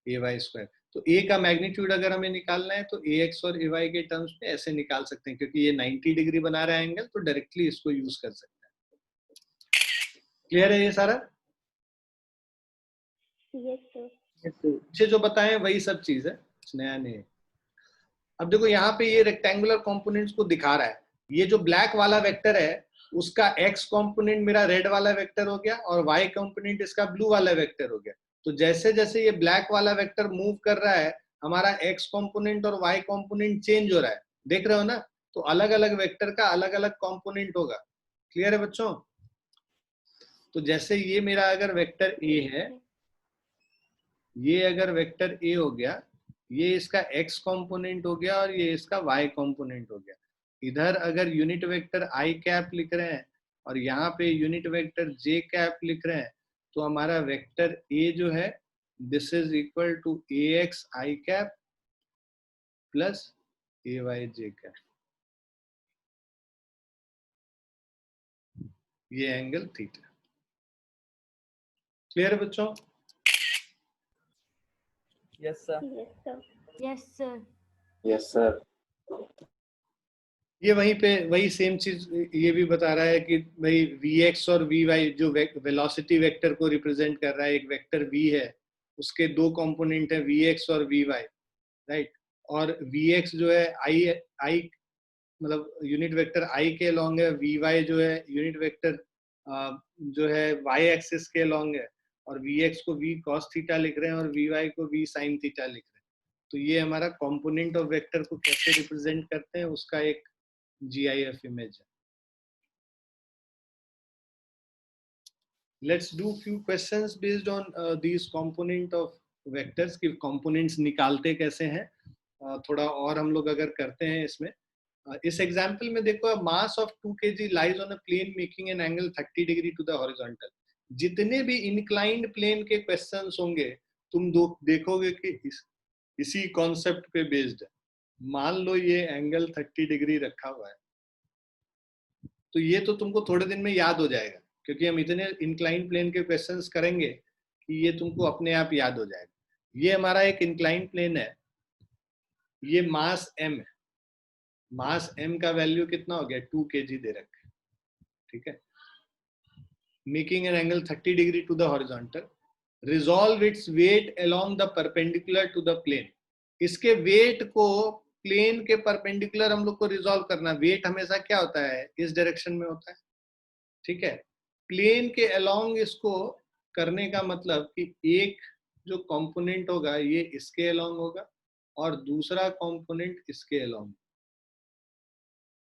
AY square. तो A का मैग्नीट्यूड अगर हमें निकालना है तो AX और AY के टर्म्स में ऐसे निकाल सकते हैं, क्योंकि ये 90 डिग्री बना रहा है एंगल, तो डायरेक्टली इसको यूज कर सकते हैं. क्लियर है ये सारा? Yes sir. पीछे जो बताएं वही सब चीज है, नया नहीं है. अब देखो यहाँ पे ये रेक्टेंगुलर कंपोनेंट्स को दिखा रहा है. ये जो ब्लैक वाला वेक्टर है उसका x कंपोनेंट मेरा रेड वाला वेक्टर हो गया और y कंपोनेंट इसका ब्लू वाला वेक्टर हो गया. तो जैसे जैसे ये ब्लैक वाला वेक्टर मूव कर रहा है हमारा x कंपोनेंट और y कंपोनेंट चेंज हो रहा है, देख रहे हो ना. तो अलग अलग वेक्टर का अलग अलग कंपोनेंट होगा. क्लियर है बच्चों? तो जैसे ये मेरा अगर वेक्टर A है, ये अगर वेक्टर A हो गया, ये इसका x कंपोनेंट हो गया और ये इसका y कंपोनेंट हो गया. इधर अगर यूनिट वेक्टर I कैप लिख रहे हैं और यहाँ पे यूनिट वेक्टर J कैप लिख रहे हैं, तो हमारा वेक्टर ए जो है this is equal to ax i cap plus ay j cap, ये एंगल थीटा। क्लियर है बच्चों? Yes sir. Yes, sir. Yes sir. ये वहीं पे वही सेम चीज ये भी बता रहा है कि भाई vx और vy जो वेलोसिटी वेक्टर को रिप्रेजेंट कर रहा है, एक वेक्टर v है, उसके दो कंपोनेंट है vx और vy, राइट। और vx जो है i मतलब यूनिट वेक्टर i के अलोंग है, vy जो है यूनिट वेक्टर जो है y एक्सिस के अलोंग है, और vx को v cos थीटा लिख रहे हैं और vy को v sin थीटा लिख रहे हैं। तो ये हमारा कंपोनेंट ऑफ वेक्टर को कैसे रिप्रेजेंट करते हैं उसका एक GIF image है। Let's do few questions based on these component of vectors कि components निकालते कैसे हैं, थोड़ा और हम लोग अगर करते हैं इसमें। इस एग्जाम्पल में देखो, mass of 2 kg lies on a plane making an angle 30 degree to the horizontal. जितने भी इंक्लाइंड प्लेन के क्वेश्चंस होंगे तुम देखोगे कि इसी कॉन्सेप्ट पे बेस्ड है। मान लो ये एंगल 30 डिग्री रखा हुआ है, तो ये तो तुमको थोड़े दिन में याद हो जाएगा, क्योंकि हम इतने इंक्लाइन प्लेन के क्वेश्चंस करेंगे कि ये तुमको अपने आप याद हो जाएगा। ये हमारा एक इंक्लाइन प्लेन है, ये मास m है, मास m का वैल्यू कितना हो गया 2 kg दे रखे, ठीक है। Making an angle 30 degree to the horizontal, resolve its weight along the perpendicular to the plane. इसके वेट को प्लेन के परपेंडिकुलर हम लोग को रिजॉल्व करना। वेट हमेशा क्या होता है, इस डायरेक्शन में होता है, ठीक है। प्लेन के अलोंग इसको करने का मतलब कि एक जो कंपोनेंट होगा ये इसके अलोंग होगा और दूसरा कंपोनेंट इसके अलोंग,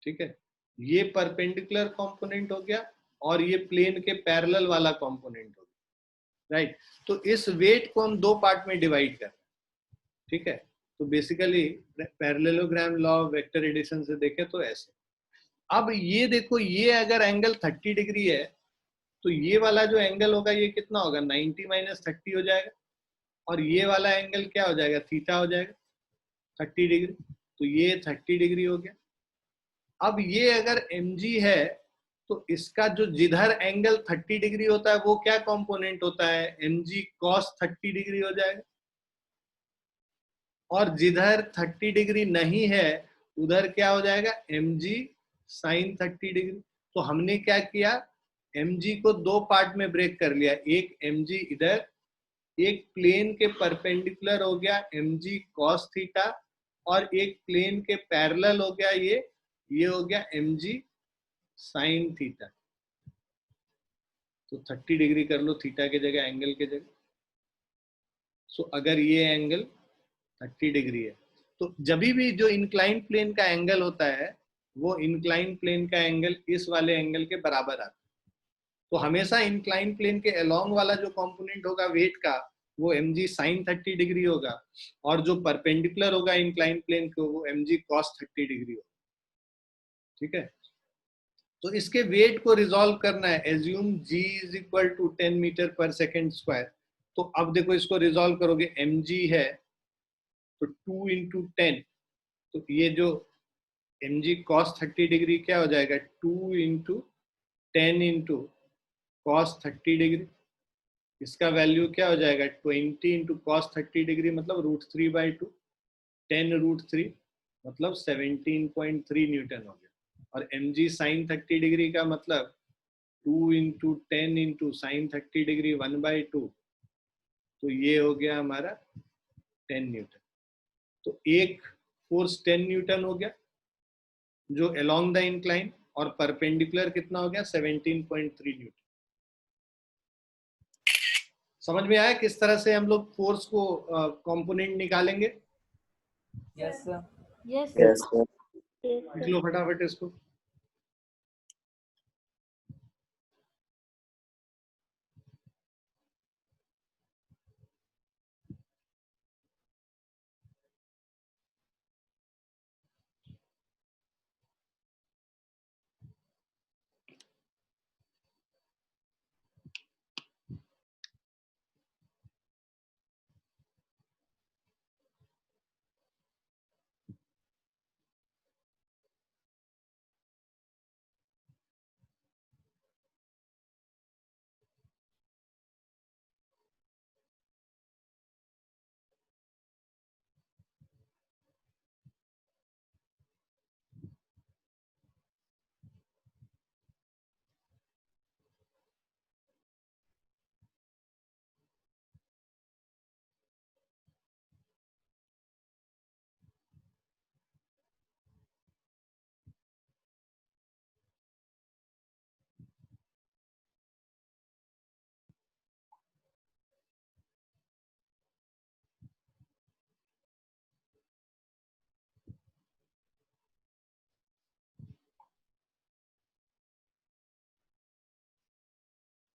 ठीक है। ये परपेंडिकुलर कंपोनेंट हो गया और ये प्लेन के पैरेलल वाला कंपोनेंट हो गया, राइट। तो इस वेट को हम दो पार्ट में डिवाइड कर, ठीक है। तो basically parallelogram law of vector addition से देखें तो ऐसे। अब ये देखो, ये अगर एंगल 30 डिग्री है तो ये वाला जो एंगल होगा ये कितना होगा 90 माइनस 30 हो जाएगा, और ये वाला एंगल क्या हो जाएगा थीटा हो जाएगा 30 डिग्री। तो ये 30 डिग्री हो गया। अब ये अगर mg है तो इसका जो जिधर एंगल 30 डिग्री होता है वो क्या कंपोनेंट होता है, mg cos 30 डिग्री हो जाएगा। और जिधर 30 डिग्री नहीं है उधर क्या हो जाएगा mg sin 30 डिग्री। तो हमने क्या किया, mg को दो पार्ट में ब्रेक कर लिया, एक mg इधर, एक प्लेन के परपेंडिकुलर हो गया mg cos थीटा, और एक प्लेन के पैरेलल हो गया ये हो गया mg sin थीटा। तो 30 डिग्री कर लो थीटा के जगह, एंगल के जगह। सो अगर ये एंगल 30 डिग्री है तो जब भी जो इंक्लाइन प्लेन का एंगल होता है वो इंक्लाइन प्लेन का एंगल इस वाले एंगल के बराबर आता है। तो हमेशा इंक्लाइन प्लेन के अलोंग वाला जो कंपोनेंट होगा वेट का वो mg sin 30 डिग्री होगा, और जो परपेंडिकुलर होगा इंक्लाइन प्लेन को वो mg cos 30 डिग्री होगा, ठीक है। तो इसके वेट को रिजॉल्व करना है। Assume g is equal to 10 metre per second square. तो अब देखो इसको रिजॉल्व करोगे, mg है तो 2 इंटू 10, तो ये जो mg cos 30 डिग्री क्या हो जाएगा 2 इंटू 10 इंटू cos 30 डिग्री। इसका वैल्यू क्या हो जाएगा 20 इंटू cos 30 डिग्री मतलब √3/2, 10 √3 मतलब 17.3 न्यूटन हो गया। और mg sin 30 डिग्री का मतलब 2 इंटू 10 इंटू साइन 30 डिग्री 1/2, तो ये हो गया हमारा 10 न्यूटन। तो एक फोर्स 10 न्यूटन हो गया जो अलोंग द इंक्लाइन, और परपेंडिकुलर कितना हो गया 17.3 न्यूटन। समझ में आया किस तरह से हम लोग फोर्स को कंपोनेंट निकालेंगे? Yes sir. Yes, yes sir. Sir. लिख लो फटाफट इसको।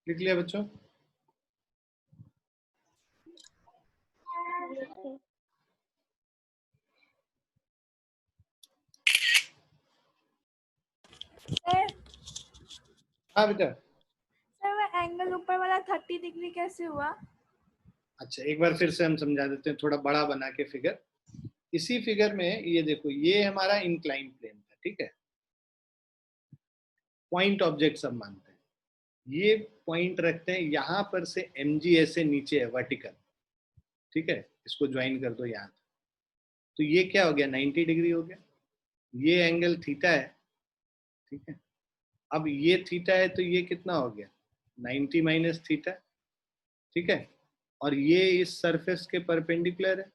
लिख लिया बच्चों? सर हाँ बेटा। सर वो एंगल ऊपर वाला 30 डिग्री कैसे हुआ? अच्छा, एक बार फिर से हम समझा देते हैं, थोड़ा बड़ा बना के फिगर। इसी फिगर में ये देखो, ये हमारा इंक्लाइन प्लेन था, ठीक है, पॉइंट ऑब्जेक्ट सब मानते हैं। ये पॉइंट रखते हैं, यहां पर से mg ऐसे नीचे है वर्टिकल, ठीक है, इसको ज्वाइन कर दो यहाँ, तो ये क्या हो गया, 90 डिग्री हो गया। ये एंगल थीटा है, ठीक है। अब ये थीटा है तो ये कितना हो गया, 90 माइनस थीटा, ठीक है। और ये इस सरफेस के परपेंडिकुलर है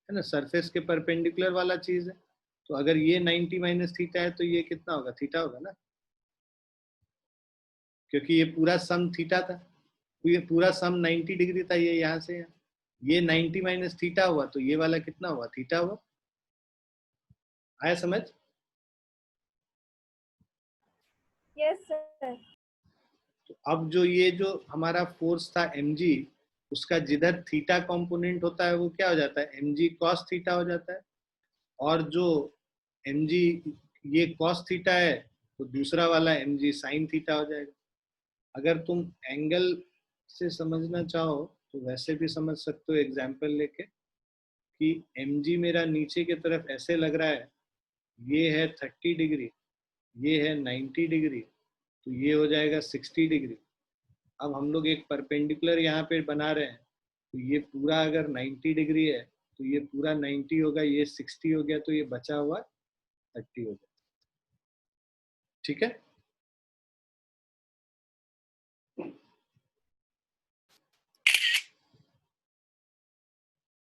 ना, सरफेस के परपेंडिकुलर वाला चीज है। तो अगर ये 90 माइनस थीटा है तो ये कितना होगा, थीटा होगा ना, क्योंकि ये पूरा सम थीटा था, तो ये पूरा सम 90 डिग्री था, ये यहाँ से यहाँ। ये 90 माइनस थीटा हुआ तो ये वाला कितना हुआ, थीटा हुआ। आया समझ? Yes sir. तो अब जो ये जो हमारा फोर्स था mg, उसका जिधर थीटा कंपोनेंट होता है वो क्या हो जाता है, mg cos थीटा हो जाता है। और जो mg ये cos थीटा है तो दूसरा वाला mg sin थीटा हो जाएगा। अगर तुम एंगल से समझना चाहो तो वैसे भी समझ सकते हो एग्जांपल लेके, कि mg मेरा नीचे की तरफ ऐसे लग रहा है, ये है 30 डिग्री, ये है 90 डिग्री, तो ये हो जाएगा 60 डिग्री। अब हम लोग एक परपेंडिकुलर यहाँ पे बना रहे हैं, तो ये पूरा अगर 90 डिग्री है तो ये पूरा 90 होगा, ये 60 हो गया, तो ये बचा हुआ 30 हो गया, ठीक है।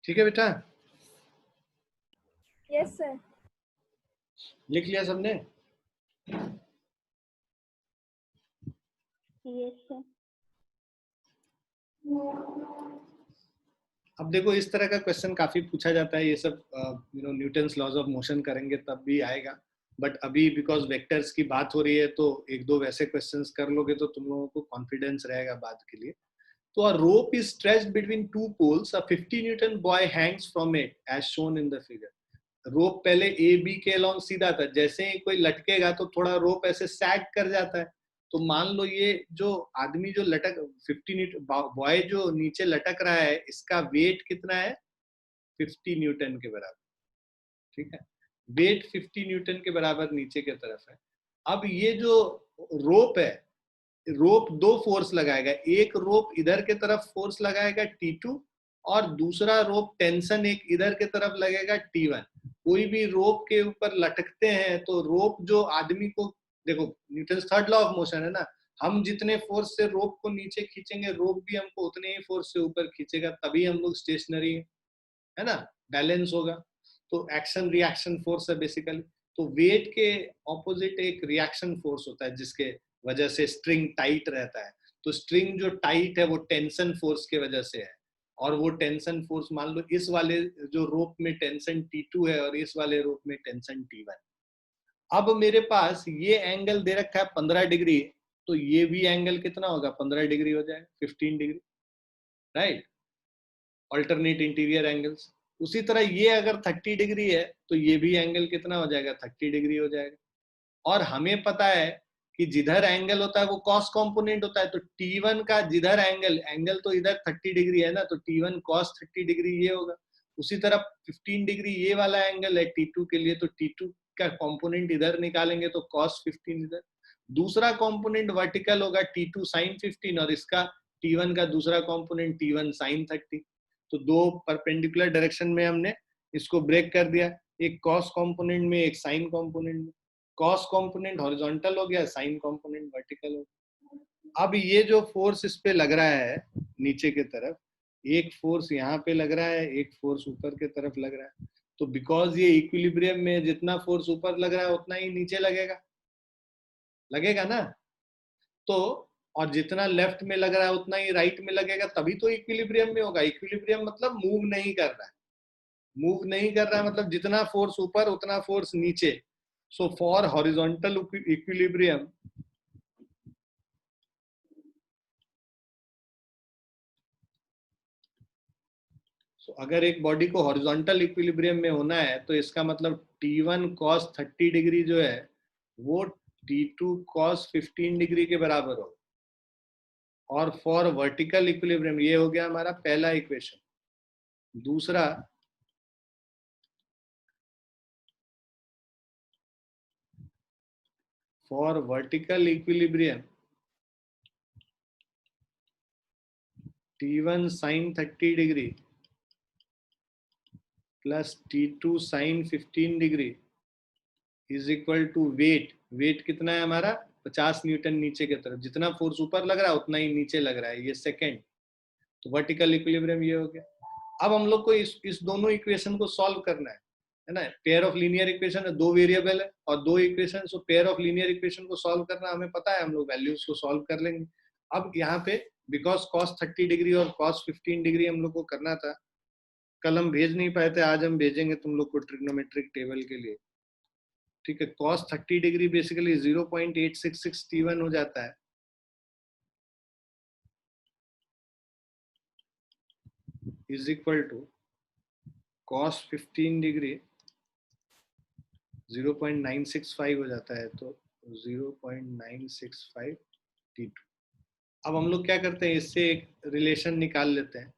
ठीक है बेटा, यस सर। लिख लिया सबने? Yes sir. अब देखो, इस तरह का क्वेश्चन काफी पूछा जाता है, ये सब न्यूटन्स लॉज ऑफ मोशन करेंगे तब भी आएगा। बट अभी बिकॉज वेक्टर्स की बात हो रही है तो एक दो वैसे क्वेश्चंस कर लोगे तो तुम लोगों को कॉन्फिडेंस रहेगा बाद के लिए। तो a rope is stretched between two poles, a 50 Newton boy hangs from it as shown in the figure. रोप पहले ए बी के अलॉन्ग सीधा था, जैसे ही कोई लटकेगा तो थोड़ा रोप ऐसे सैग कर जाता है। तो मान लो ये जो आदमी जो लटक 50 न्यूटन बॉय जो नीचे लटक रहा है, इसका वेट कितना है, 50 न्यूटन के बराबर, ठीक है। वेट 50 न्यूटन के बराबर नीचे की तरफ है। अब ये जो रोप है, रोप दो फोर्स लगाएगा, एक रोप इधर के तरफ फोर्स लगाएगा T2 और दूसरा रोप टेंशन एक इधर के तरफ लगेगा T1। कोई भी रोप के ऊपर लटकते हैं तो रोप जो आदमी को, देखो Newton third law of motion है ना, हम जितने फोर्स से रोप को नीचे खींचेंगे रोप भी हमको उतने ही फोर्स से ऊपर खींचेगा, तभी हम लोग स्टेशनरी है ना, बैलेंस होगा। तो एक्शन रिएक्शन फोर्स है बेसिकली। तो वेट के ऑपोजिट एक रिएक्शन फोर्स होता है जिसके वजह से स्ट्रिंग टाइट रहता है। तो स्ट्रिंग जो टाइट है वो टेंशन फोर्स के वजह से है, और वो टेंशन फोर्स मान लो इस वाले जो रोप में टेंशन T2 है और इस वाले रोप में टेंशन T1। अब मेरे पास ये एंगल दे रखा है 15 डिग्री, तो ये भी एंगल कितना होगा, 15 डिग्री हो जाएगा, 15 degree, right, alternate interior angles. उसी तरह ये अगर 30 डिग्री है तो ये भी एंगल कितना हो जाएगा, 30 डिग्री हो जाएगा। और हमें पता है कि जिधर एंगल होता है वो कॉस कंपोनेंट होता है, तो T1 का जिधर एंगल तो इधर 30 डिग्री है ना, तो T1 cos 30 डिग्री ये होगा। उसी तरह 15 डिग्री ये वाला एंगल है T2 के लिए, तो T2 का कंपोनेंट इधर निकालेंगे तो cos 15 इधर। दूसरा कंपोनेंट वर्टिकल होगा T2 sin 15 और इसका T1 का दूसरा कंपोनेंट T1 sin 30। तो दो परपेंडिकुलर डायरेक्शन में हमने इसको ब्रेक कर दिया, एक cos कंपोनेंट में एक sin कंपोनेंट में। cos कंपोनेंट हॉरिजॉन्टल हो गया, sin कंपोनेंट वर्टिकल हो गया। अब ये जो फोर्स इस पे लग रहा है नीचे की तरफ, एक फोर्स यहाँ पे लग रहा है, एक फोर्स ऊपर की तरफ लग रहा है। तो बिकॉज ये इक्विलिब्रियम में जितना फोर्स ऊपर लग रहा है उतना ही नीचे लगेगा ना। तो और जितना लेफ्ट में लग रहा है उतना ही राइट में लगेगा, तभी तो इक्विलिब्रियम में होगा। इक्विलिब्रियम मतलब मूव नहीं कर रहा है, मूव नहीं कर रहा है मतलब जितना फोर्स ऊपर उतना फोर्स नीचे। So for horizontal equilibrium, अगर एक बॉडी को हॉरिजॉन्टल इक्विलिब्रियम में होना है तो इसका मतलब T1 cos 30 डिग्री जो है वो T2 cos 15 डिग्री के बराबर हो। और फॉर वर्टिकल इक्विलिब्रियम, ये हो गया हमारा पहला इक्वेशन। दूसरा, for vertical equilibrium T1 sin 30 डिग्री plus T2 sin 15 degree is equal to weight. Weight कितना है हमारा 50 न्यूटन नीचे की तरफ, जितना फोर्स ऊपर लग रहा है उतना ही नीचे लग रहा है, ये सेकेंड। तो वर्टिकल इक्विलिब्रियम ये हो गया। अब हम लोग को इस दोनों इक्वेशन को सॉल्व करना है ना। पेयर ऑफ लीनियर इक्वेशन है, दो वेरिएबल है और दो equation, so pair of linear equation को सॉल्व करना हमें पता है, हम लोग वैल्यूज को सॉल्व कर लेंगे। अब यहाँ पे बिकॉज cos 30 डिग्री और cos 15 डिग्री हम लोग को करना था, कल हम भेज नहीं पाए थे, आज हम भेजेंगे तुम लोग को ट्रिग्नोमेट्रिक टेबल के लिए। ठीक है, cos 30 डिग्री बेसिकली 0.866 T1 हो जाता है, is equal to cos 15 degree 0.965 हो जाता है, तो 0.965 T2। अब हम लोग क्या करते हैं, इससे एक रिलेशन निकाल लेते हैं,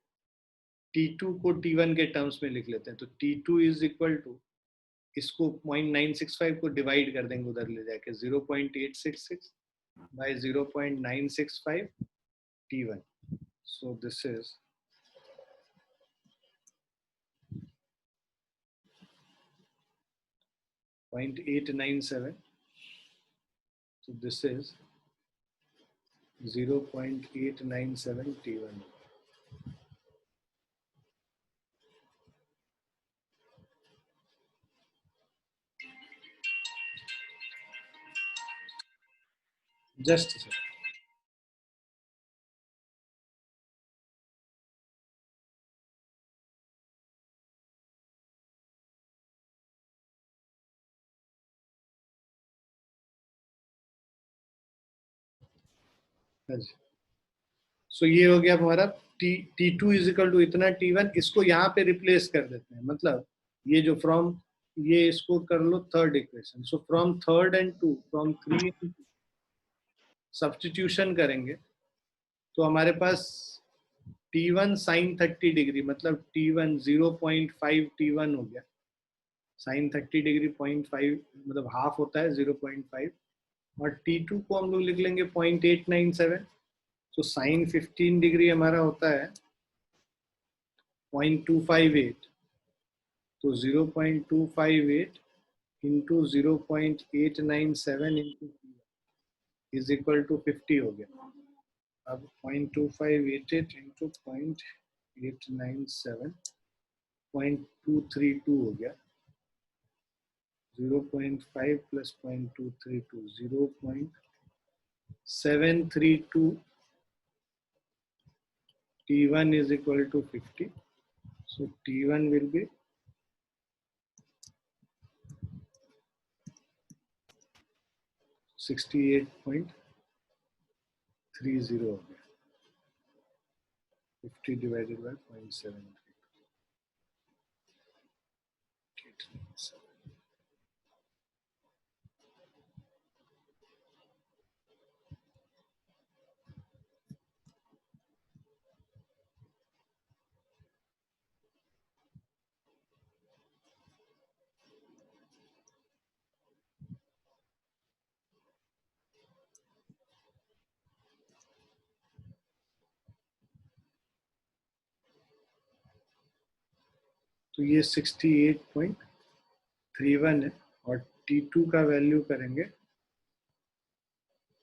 T2 को T1 के टर्म्स में लिख लेते हैं। तो T2 इज इक्वल टू, इसको 0.965 को डिवाइड कर देंगे उधर ले जाके, 0.866 by 0.965 T1. So this is 0.897. So this is 0.897 T1. Just a second. सो ये हो गया हमारा T2 इज इक्वल टू इतना T1। इसको यहाँ पे रिप्लेस कर देते हैं, मतलब ये जो फ्रॉम, ये इसको कर लो third equation. So from third and two, from 3 and 2 substitution करेंगे तो हमारे पास T1 sin 30 डिग्री मतलब T1 0.5 T1 हो गया। sin 30 डिग्री 0.5 मतलब हाफ होता है 0.5, और T2 को हम लोग लिख लेंगे 0.897। तो sin 15 डिग्री हमारा होता है 0.258, तो 0.258 into 0.897 into is equal to 50 हो गया। अब 0.2588 इंटू 0.897 0.232 हो गया। 0.5 plus 0.232 0.732 T1 is equal to 50. So T1 will be 68.30 हो गया। 50 divided by 0.732. तो ये 68.31 है, और T2 का वैल्यू करेंगे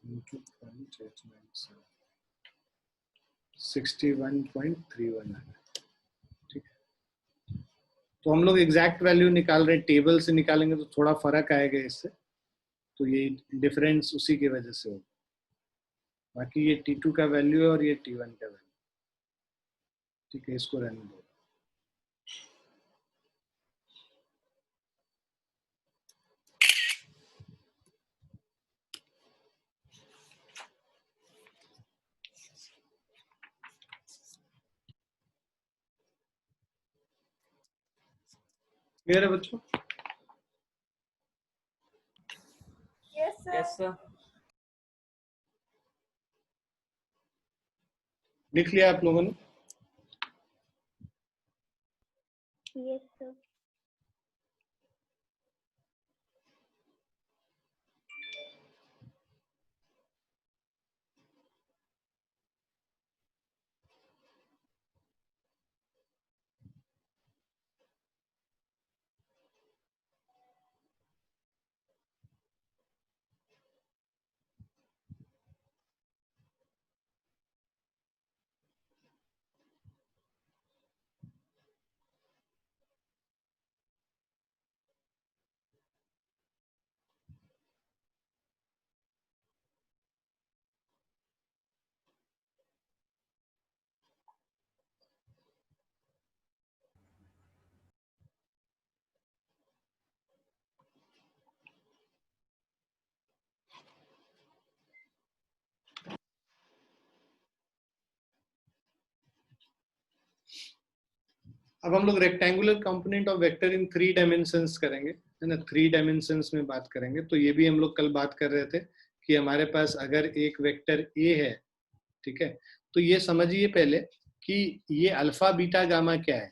61.31 है। ठीक है, तो हम लोग एग्जैक्ट वैल्यू निकाल रहे हैं, टेबल से निकालेंगे तो थोड़ा फर्क आएगा इससे, तो ये डिफरेंस उसी की वजह से होगा। बाकी ये T2 का वैल्यू है और ये T1 का वैल्यू। ठीक है, इसको रहने दो। क्लियर है बच्चों? Yes sir. Yes sir. लिख लिया आप लोगों ने? Yes sir. अब हम लोग rectangular component of vector in 3 dimensions करेंगे, है ना? 3 डायमेंशंस में बात करेंगे। तो ये भी हम लोग कल बात कर रहे थे कि हमारे पास अगर एक वेक्टर ए है, ठीक है, तो ये समझिए पहले कि ये अल्फा बीटा गामा क्या है।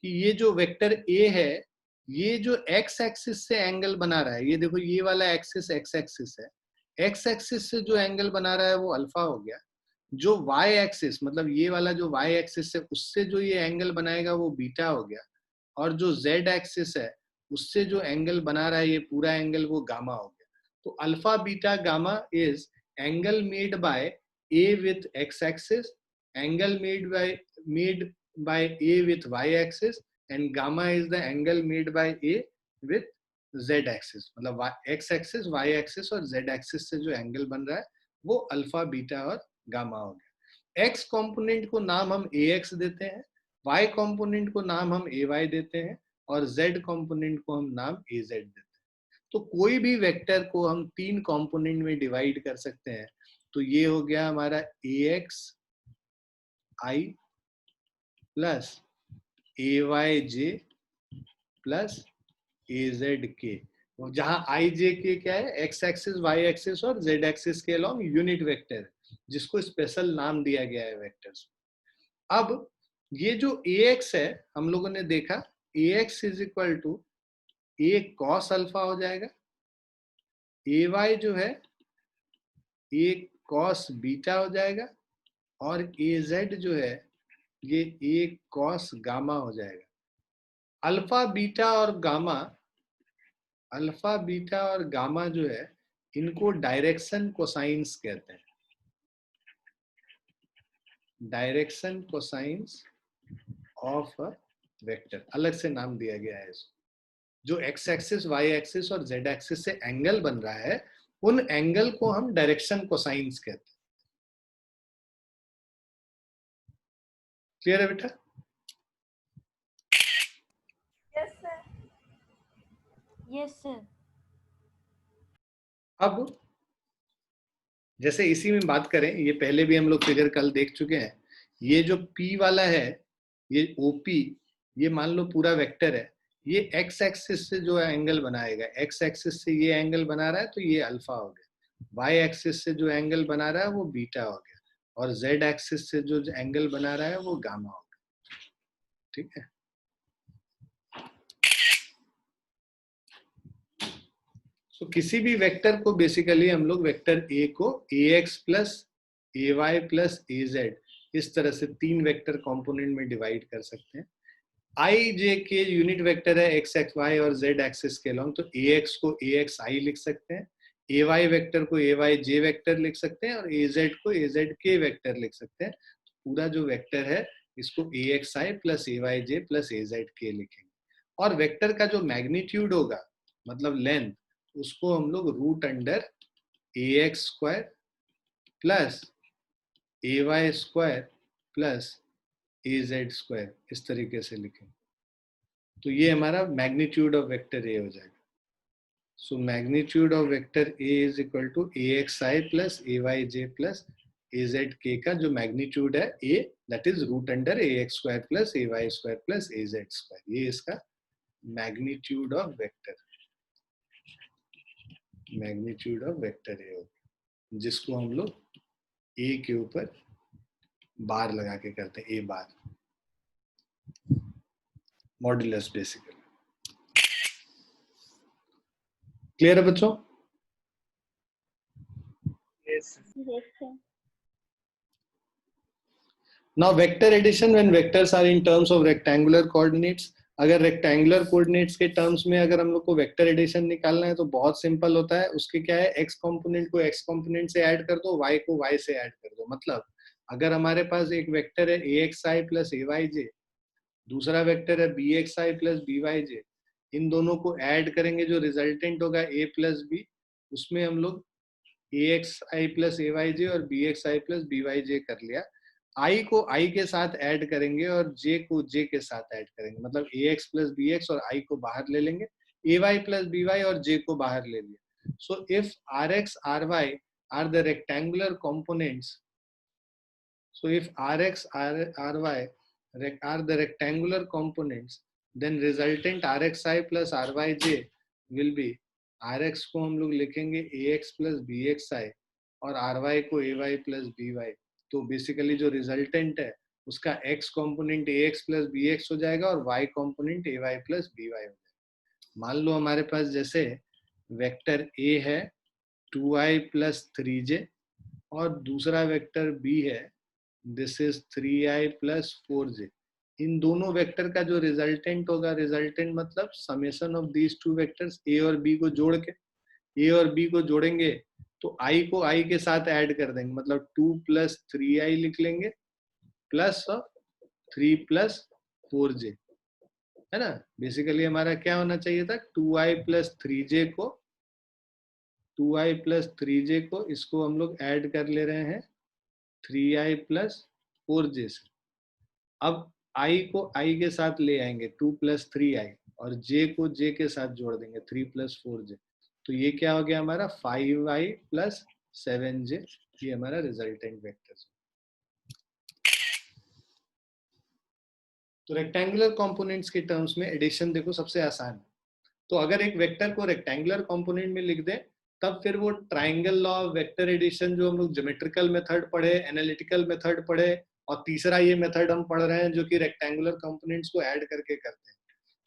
कि ये जो वेक्टर ए है, ये जो एक्स एक्सिस से एंगल बना रहा है, ये देखो ये वाला एक्सिस एक्स एक्सिस है, एक्स एक्सिस से जो एंगल बना रहा है वो अल्फा हो गया। जो वाई एक्सिस, मतलब ये वाला जो वाई एक्सिस है, उससे जो ये एंगल बनाएगा वो बीटा हो गया। और जो जेड एक्सिस है, उससे जो एंगल बना रहा है ये पूरा एंगल, वो गामा हो गया। तो alpha beta gamma is angle made by A with x axis, angle made by A with y axis, and gamma is the angle made by A with z axis। मतलब x axis, y axis और z axis से जो angle बन रहा है वो alpha beta और gamma हो गया। x कंपोनेंट को नाम हम ax देते हैं, y कंपोनेंट को नाम हम ay देते हैं और z कंपोनेंट को हम नाम az देते हैं। तो कोई भी वेक्टर को हम 3 कंपोनेंट में डिवाइड कर सकते हैं। तो ये हो गया हमारा ax i plus AYJ plus AZK, जहां IJK क्या है, एक्स एक्सिस, वाई एक्सिस और जेड एक्सिस के अलोंग यूनिट वेक्टर है, जिसको स्पेशल नाम दिया गया है वेक्टर्स। अब ये जो AX है, हम लोगों ने देखा AX is equal to A cos alpha हो जाएगा, AY जो है A cos बीटा हो जाएगा और AZ जो है ये A cos गामा हो जाएगा। अल्फा बीटा और गामा जो है, इनको डायरेक्शन कोसाइंस कहते हैं। Direction cosines of a vector, अलग से नाम दिया गया है इसको। जो एक्स एक्सिस, वाई एक्सिस और जेड एक्सिस से एंगल बन रहा है, उन एंगल को हम डायरेक्शन कोसाइंस कहते हैं। क्लियर है बेटा? Yes sir. Yes sir. अब जैसे इसी में बात करें, ये पहले भी हम लोग फिगर कल देख चुके हैं। ये जो P वाला है, ये OP, ये मान लो पूरा वेक्टर है। ये एक्स एक्सिस से जो एंगल बनाएगा, एक्स एक्सिस से ये एंगल बना रहा है तो ये अल्फा हो गया। वाई एक्सिस से जो एंगल बना रहा है वो बीटा हो गया और जेड एक्सिस से जो एंगल बना रहा है वो गामा हो गया। ठीक है? तो किसी भी वेक्टर को बेसिकली हम लोग वेक्टर ए को ax plus ay plus az, इस तरह से 3 वेक्टर कंपोनेंट में डिवाइड कर सकते हैं। आई जे के यूनिट वेक्टर है एक्स एक्स वाई और जेड एक्सिस के अलोंग, तो ax को ax i लिख सकते हैं, ay वेक्टर को ay j वेक्टर लिख सकते हैं और az को az k वेक्टर लिख सकते हैं। तो पूरा जो वेक्टर है इसको ax i plus ay j plus az k लिखेंगे। और वेक्टर का जो मैग्नीट्यूड होगा, मतलब लेंथ, उसको हम लोग root under ax square plus ay square plus az square इस तरीके से लिखें। तो ये हमारा मैग्नीट्यूड ऑफ वेक्टर ए हो जाएगा। So magnitude of vector A is equal to ax i plus ay j plus az k का जो मैग्नीट्यूड है a, that is root under ax square plus ay square plus az square. ये इसका magnitude of vector, magnitude of vector A होगा, जिसको हम लोग ए के ऊपर बार लगा के करते हैं, ए बार, मॉड्यूलस बेसिकली। क्लियर है बच्चों? Yes, sir. Now vector addition when vectors are in terms of rectangular coordinates, अगर रेक्टेंगुलर कोऑर्डिनेट्स के टर्म्स में अगर हम लोग को वेक्टर एडिशन निकालना है तो बहुत सिंपल होता है। उसके क्या है, एक्स कंपोनेंट को एक्स कंपोनेंट से ऐड कर दो, वाई को वाई से ऐड कर दो। मतलब अगर हमारे पास एक वेक्टर है ए X I plus A Y जे, दूसरा वेक्टर है B x I plus B Y जे, इन दोनों को ऐड करेंगे, जो रिजल्टेंट होगा ए प्लस बी, उसमें हम लोग ए X I plus A Y जे और B x I plus B Y जे कर लिया। आई को आई के साथ ऐड करेंगे और जे को जे के साथ ऐड करेंगे, मतलब A X plus B X और आई को बाहर ले लेंगे, A Y plus B Y और जे को बाहर ले लिया। So if R X R Y are the rectangular components, so if rx ry are the rectangular components, then resultant rxi plus ryj will be, rx को हम लोग लिखेंगे ax plus bxi और ry को ay plus by। तो basically जो resultant है उसका x component ax plus bx हो जाएगा और y component ay plus by हो जाएगा। मान लो हमारे पास जैसे वेक्टर a है 2i plus 3j और दूसरा वेक्टर b है this is 3i plus 4j। इन दोनों वेक्टर का जो रिजल्टेंट होगा, रिजल्टेंट मतलब summation of these two vectors, A और बी को जोड़ के, ए और बी को जोड़ेंगे तो आई को आई के साथ ऐड कर देंगे, मतलब 2 plus 3i लिख लेंगे प्लस 3 plus 4j, है ना। बेसिकली हमारा क्या होना चाहिए था, 2i plus 3j को, 2i plus 3j को इसको हम लोग ऐड कर ले रहे हैं 3i plus 4j से। अब i को i के साथ ले आएंगे 2 plus 3i और j को j के साथ जोड़ देंगे 3 plus 4j। तो ये क्या हो गया हमारा 5i plus 7j, ये हमारा रिजल्टेंट वेक्टर। तो रेक्टेंगुलर कंपोनेंट्स के टर्म्स में एडिशन देखो सबसे आसान है। तो अगर एक वेक्टर को रेक्टेंगुलर कंपोनेंट में लिख दें तब फिर वो triangle law of vector addition जो हम लोग ज्योमेट्रिकल मेथड पढ़े, एनालिटिकल मेथड पढ़े और तीसरा ये मेथड हम पढ़ रहे हैं जो कि रेक्टेंगुलर कंपोनेंट्स को ऐड करके करते हैं,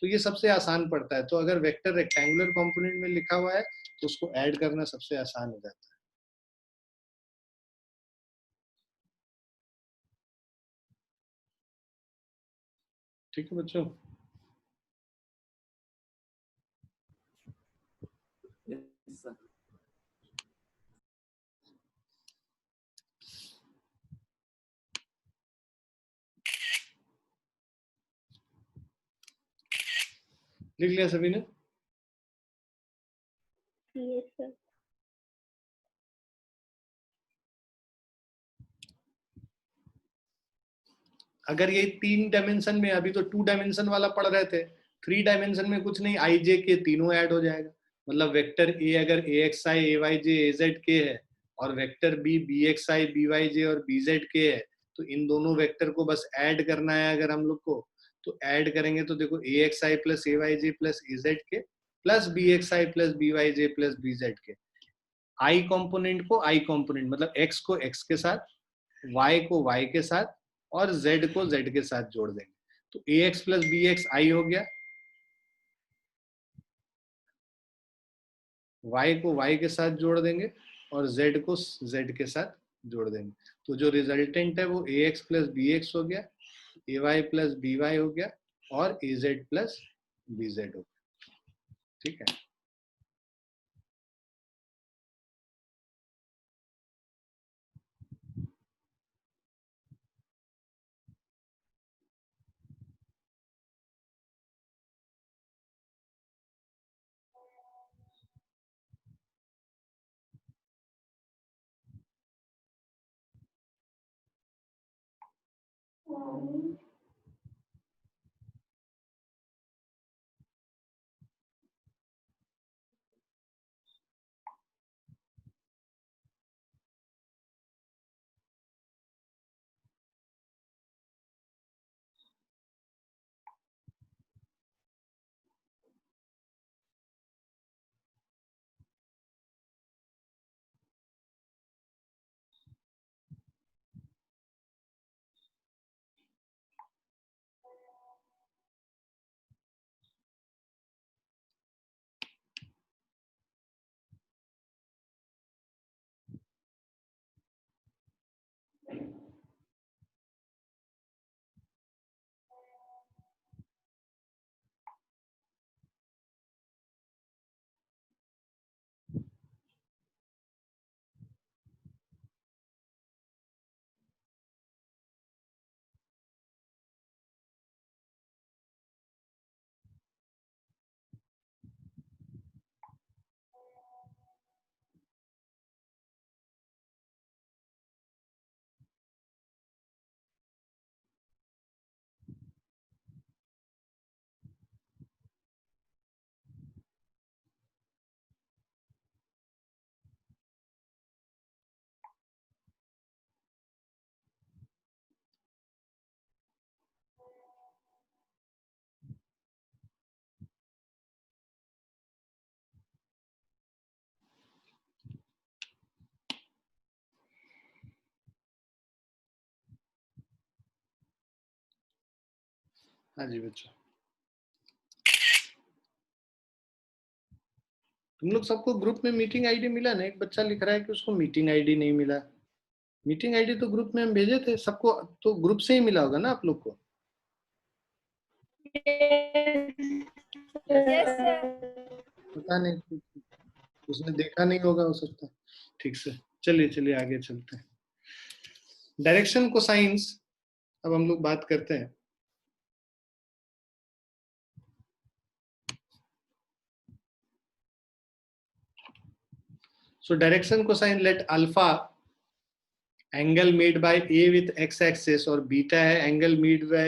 तो ये सबसे आसान पड़ता है। तो अगर वेक्टर रेक्टेंगुलर कंपोनेंट में लिखा हुआ है तो उसको ऐड करना सबसे आसान हो जाता है। ठीक है बच्चों? Yes, sir. लिख लिया सभी ने? Yes, sir. अगर ये 3 डायमेंशन में, अभी तो 2 डायमेंशन वाला पढ़ रहे थे, 3 डायमेंशन में कुछ नहीं, आई जे के तीनों ऐड हो जाएगा। मतलब वेक्टर ए अगर ए एक्स आई ए वाई जे ए जेड के है और वेक्टर बी बी एक्स आई बी वाई जे और बी जेड के है, तो इन दोनों वेक्टर को बस ऐड करना है। अगर हम लोग को तो ऐड करेंगे तो देखो ए X I plus A Y J plus A Z के plus B x I plus B Y J plus B Z के, आई कंपोनेंट को आई कंपोनेंट मतलब एक्स को एक्स के साथ, वाई को वाई के साथ और z को z के साथ जोड़ देंगे। तो ax प्लस बी एक्स आई हो गया, y को y के साथ जोड़ देंगे और z को z के साथ जोड़ देंगे। तो जो रिजल्टेंट है वो ax प्लस बी एक्स हो गया, ay प्लस बी वाई हो गया और az प्लस बी जेड हो गया। ठीक है? हाँ जी बच्चों, तुम लोग सबको ग्रुप में मीटिंग आईडी मिला ना? एक बच्चा लिख रहा है कि उसको मीटिंग आईडी नहीं मिला। मीटिंग आईडी तो ग्रुप में हम भेजे थे सबको, तो ग्रुप से ही मिला होगा ना आप लोग को? Yes sir. पता नहीं, उसने देखा नहीं होगा हो सकता। ठीक से चलिए चलिए आगे चलते हैं। डायरेक्शन कोसाइंस अब हम लोग बात करते हैं। So direction cosine, let alpha angle made by A with x axis और बीटा है angle made by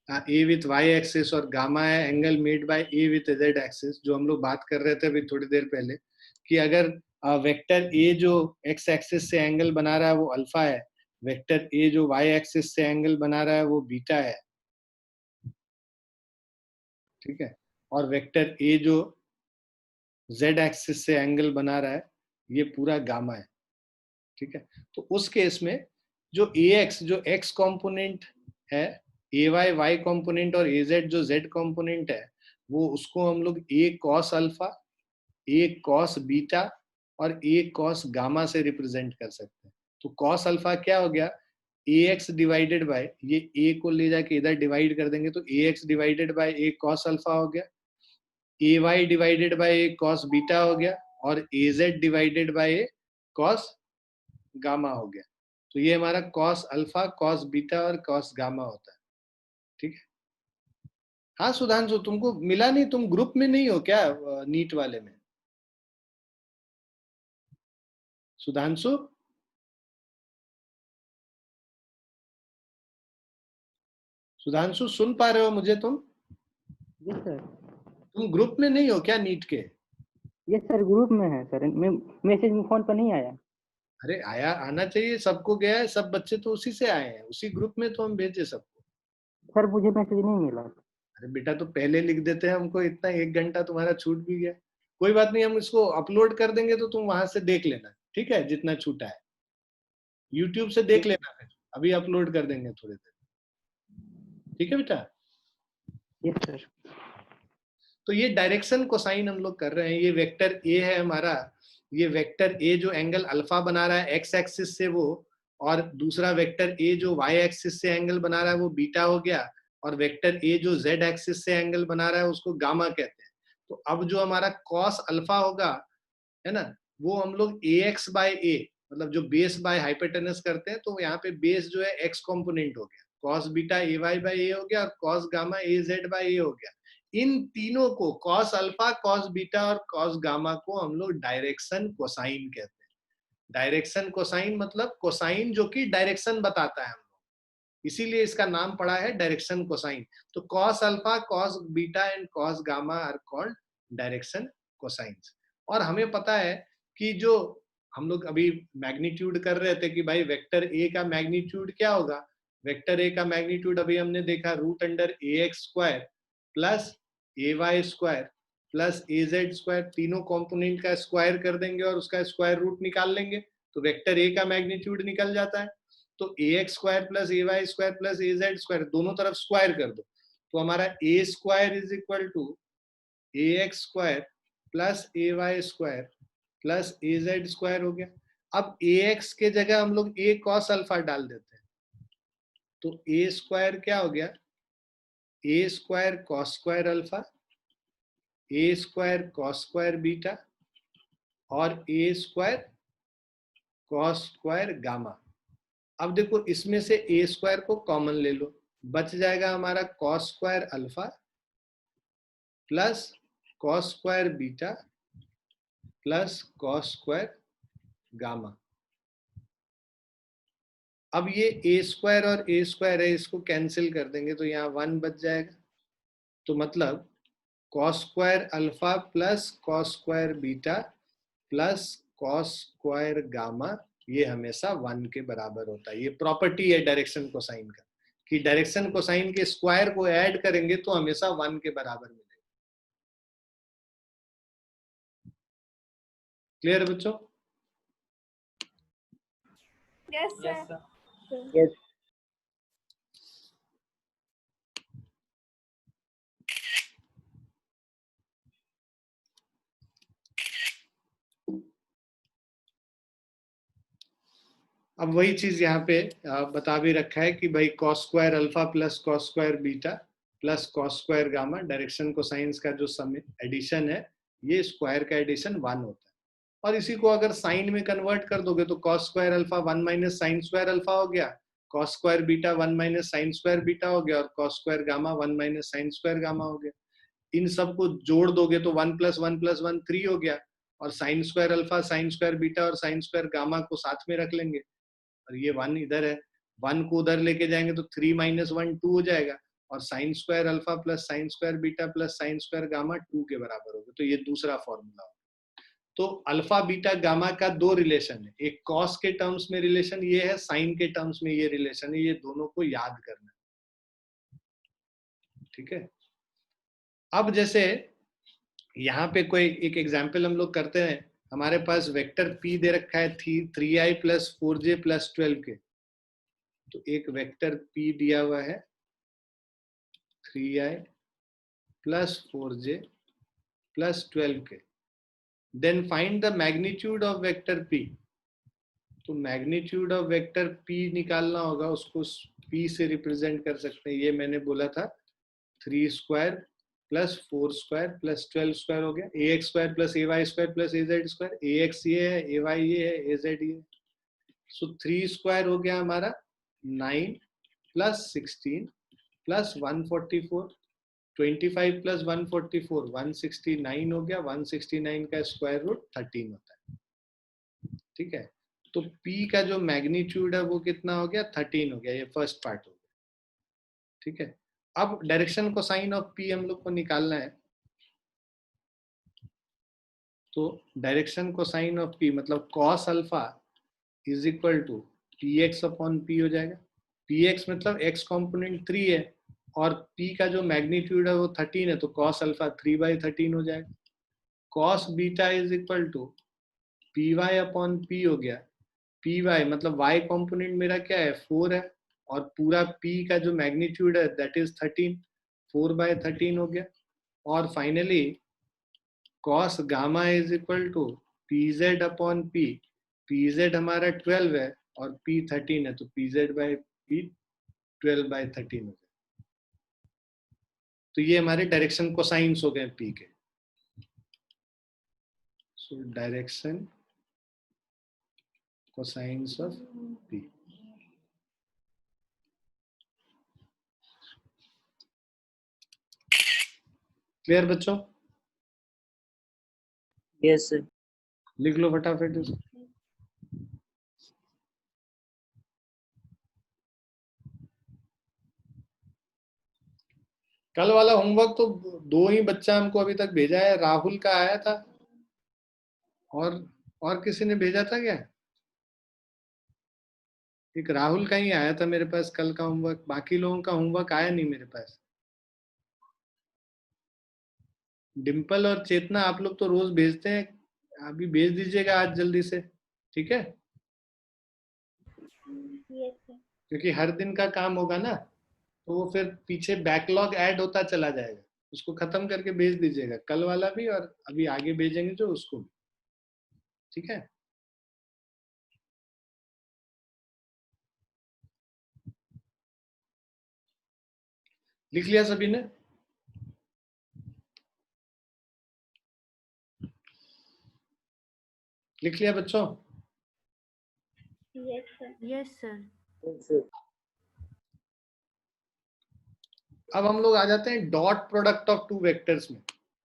A with y axis और गामा है angle made by A with z axis, जो हम लोग बात कर रहे थे अभी थोड़ी देर पहले कि अगर वेक्टर A जो x axis से एंगल बना रहा है वो अल्फा है, वेक्टर A जो y axis से एंगल बना रहा है वो बीटा है, ठीक है, और वेक्टर A जो z axis से एंगल बना रहा है ये पूरा गामा है, ठीक है। तो उस केस में जो ax जो x कंपोनेंट है, ay y कंपोनेंट और az जो z कंपोनेंट है, वो उसको हम लोग a cos alpha, a cos beta और a cos गामा से रिप्रेजेंट कर सकते हैं। तो cos अल्फा क्या हो गया, ax डिवाइडेड बाय, ये a को ले जाके इधर डिवाइड कर देंगे तो ax divided by a cos alpha हो गया, ay divided by a cos beta हो गया और az divided by a cos gamma हो गया। तो ये हमारा कॉस अल्फा, कॉस बीटा और कॉस गामा होता है, ठीक है। हाँ सुधांशु, तुमको मिला नहीं? तुम ग्रुप में नहीं हो क्या नीट वाले में? सुधांशु, सुधांशु सुन पा रहे हो मुझे तुम? Yes sir. तुम ग्रुप में नहीं हो क्या नीट के? यस सर, ग्रुप में है सर, मैसेज में फोन पर नहीं आया। अरे आया, आना चाहिए, सबको गया है, सब बच्चे तो उसी से आए हैं, उसी ग्रुप में तो हम भेजे सबको। सर मुझे मैसेज नहीं मिला। अरे बेटा तो पहले लिख देते हैं, हमको इतना 1 घंटा तुम्हारा छूट भी गया। कोई बात नहीं, हम इसको अपलोड कर देंगे तो तुम वहां से देख लेना, ठीक है, जितना छूटा है यूट्यूब से देख लेना, फिर अभी अपलोड कर देंगे थोड़ी देर, ठीक है बेटा। Yes sir. तो ये डायरेक्शन कोसाइन हम लोग कर रहे हैं। ये वेक्टर ए है हमारा, ये वेक्टर ए जो एंगल अल्फा बना रहा है एक्स एक्सिस से वो, और दूसरा वेक्टर ए जो वाई एक्सिस से एंगल बना रहा है वो बीटा हो गया, और वेक्टर ए जो जेड एक्सिस से एंगल बना रहा है उसको गामा कहते हैं। तो अब जो हमारा कॉस अल्फा होगा, है ना, वो हम लोग ए एक्स बाय ए, मतलब जो बेस बाय हाइपोटेनस करते हैं, तो यहाँ पे बेस जो है एक्स कॉम्पोनेंट हो गया, cos beta A Y by A हो गया और cos gamma A Z by A हो गया। इन तीनों को, कॉस अल्फा, कॉस बीटा और कॉस गामा को हम लोग डायरेक्शन कोसाइन कहते हैं। डायरेक्शन कोसाइन मतलब कोसाइन जो कि डायरेक्शन बताता है हम लोग, इसीलिए इसका नाम पड़ा है डायरेक्शन कोसाइन। तो cos alpha, cos beta and cos gamma are called direction cosines. और हमें पता है कि जो हम लोग अभी मैग्नीट्यूड कर रहे थे कि भाई वेक्टर ए का मैग्नीट्यूड क्या होगा, वेक्टर ए का मैग्नीट्यूड अभी हमने देखा √√ax² plus ay² plus az², तीनों कंपोनेंट का स्क्वायर कर देंगे और उसका स्क्वायर रूट निकाल लेंगे, तो वेक्टर ए का मैग्नीट्यूड निकल जाता है। तो ax² plus ay² plus az² दोनों तरफ स्क्वायर कर दो, तो हमारा a² is equal to ax² plus ay² plus az² हो गया। अब ax के जगह हम लोग a cos अल्फा डाल देते हैं, तो a² क्या हो गया, a² cos² alpha, a² cos² beta और a² cos² गामा। अब देखो इसमें से a² को कॉमन ले लो, बच जाएगा हमारा cos² alpha plus cos² beta plus cos² gamma. अब ये a² और a² है, इसको कैंसिल कर देंगे तो यहाँ 1 बच जाएगा। तो मतलब cos² alpha plus cos² beta plus cos² gamma, ये हमेशा 1 के बराबर होता है। ये प्रॉपर्टी है डायरेक्शन कोसाइन का कि डायरेक्शन कोसाइन के स्क्वायर को ऐड करेंगे तो हमेशा 1 के बराबर मिलेगा। क्लियर बच्चों? Yes sir. यस। अब वही चीज यहाँ पे बता भी रखा है कि भाई cos square alpha plus cos square beta plus cos square gamma direction cosines का जो सम एडिशन है, ये स्क्वायर का एडिशन 1 होता है। और इसी को अगर साइन में कन्वर्ट कर दोगे तो cos square alpha 1 minus sine square alpha हो गया, cos square beta 1 minus sine square beta हो गया, और cos square gamma 1 minus sine square gamma हो गया। इन सबको जोड़ दोगे तो 1 प्लस 1 प्लस 1 3 हो गया, और sine square alpha sine square beta और साइन स्क्वायर गामा को साथ में रख लेंगे, और ये 1 इधर है, 1 को उधर लेके जाएंगे तो 3 माइनस 1 2 हो जाएगा, और sine square alpha plus sine square beta plus sine square gamma 2 के बराबर होगा। तो ये दूसरा फॉर्मूला होगा। तो अल्फा बीटा गामा का दो रिलेशन है, एक कॉस के टर्म्स में रिलेशन ये है, साइन के टर्म्स में ये रिलेशन है, ये दोनों को याद करना, ठीक है। अब जैसे यहाँ पे कोई एक एग्जाम्पल हम लोग करते हैं, हमारे पास वेक्टर p दे रखा है 3i प्लस 4j प्लस 12 के। तो एक वेक्टर p दिया हुआ है 3i प्लस 4j प्लस 12 के। Then find the magnitude of vector p। तो मैग्नीट्यूड ऑफ वेक्टर p निकालना होगा, उसको p से रिप्रेजेंट कर सकते हैं। ये मैंने बोला था 3 square plus 4 square plus 12 square हो गया, ax square plus ay square plus az square. ax ये है, ay ये है, az ये है। सो 3 स्क्वायर हो गया हमारा 9 प्लस 16 प्लस 144, 25 प्लस 144 169 हो गया। 169 का स्क्वायर रूट 13 होता है, ठीक है। तो p का जो मैग्नीट्यूड है वो कितना हो गया, 13 हो गया। ये फर्स्ट पार्ट हो गया, ठीक है। अब डायरेक्शन कोसाइन ऑफ p हम लोग को निकालना है। तो डायरेक्शन कोसाइन ऑफ p मतलब cos alpha is equal to px upon p हो जाएगा। px मतलब x कॉम्पोनेंट 3 है, और p का जो मैग्नीट्यूड है वो 13 है, तो cos अल्फा 3/13 हो जाएगा। cos beta is equal to py upon p हो गया। py मतलब y कॉम्पोनेंट मेरा क्या है, 4 है, और पूरा p का जो मैग्नीट्यूड है दैट इज 13, 4/13 हो गया। और finally cos gamma is equal to pz upon p। pz हमारा 12 है और p 13 है, तो pz बाय p 12/13 हो गया। तो ये हमारे डायरेक्शन कोसाइंस हो गए p के। So direction cosines of p। Clear बच्चों? Yes sir. लिख लो फटाफट इसको। कल वाला होमवर्क तो 2 ही बच्चा हमको अभी तक भेजा है, राहुल का आया था, और किसी ने भेजा था क्या? एक राहुल का ही आया था मेरे पास कल का होमवर्क, बाकी लोगों का होमवर्क आया नहीं मेरे पास। डिम्पल और चेतना आप लोग तो रोज भेजते हैं, अभी भेज दीजिएगा आज जल्दी से, ठीक है। Yes sir. क्योंकि हर दिन का काम होगा ना, तो वो फिर पीछे बैकलॉग ऐड होता चला जाएगा, उसको खत्म करके भेज दीजिएगा, कल वाला भी और अभी आगे भेजेंगे जो उसको भी, ठीक है। लिख लिया सभी ने? लिख लिया बच्चों? Yes sir. Yes sir. अब हम लोग आ जाते हैं डॉट प्रोडक्ट ऑफ 2 वेक्टर्स में,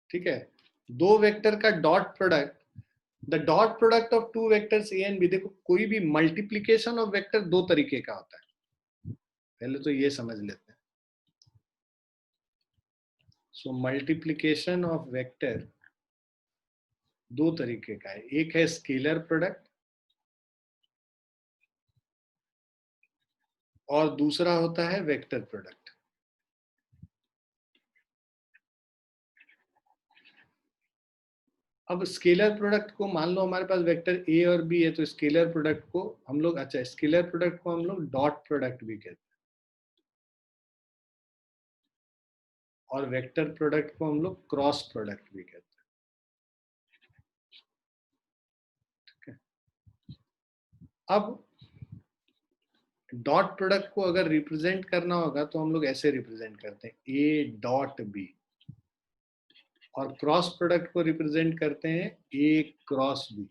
ठीक है। 2 वेक्टर का dot product, the dot product of 2 vectors A and B. देखो कोई भी मल्टीप्लीकेशन ऑफ वेक्टर 2 तरीके का होता है, पहले तो ये समझ लेते हैं। सो मल्टीप्लीकेशन ऑफ वेक्टर 2 तरीके का है, एक है स्केलर प्रोडक्ट और दूसरा होता है वेक्टर प्रोडक्ट। अब स्केलर प्रोडक्ट को मान लो हमारे पास वेक्टर ए और बी है, तो स्केलर प्रोडक्ट को हम लोग, अच्छा स्केलर प्रोडक्ट को हम लोग डॉट प्रोडक्ट भी कहते हैं, और वेक्टर प्रोडक्ट को हम लोग क्रॉस प्रोडक्ट भी कहते हैं, ठीक है। अब डॉट प्रोडक्ट को अगर रिप्रेजेंट करना होगा तो हम लोग ऐसे रिप्रेजेंट करते हैं ए डॉट बी, और क्रॉस प्रोडक्ट को रिप्रेजेंट करते हैं ए क्रॉस बी।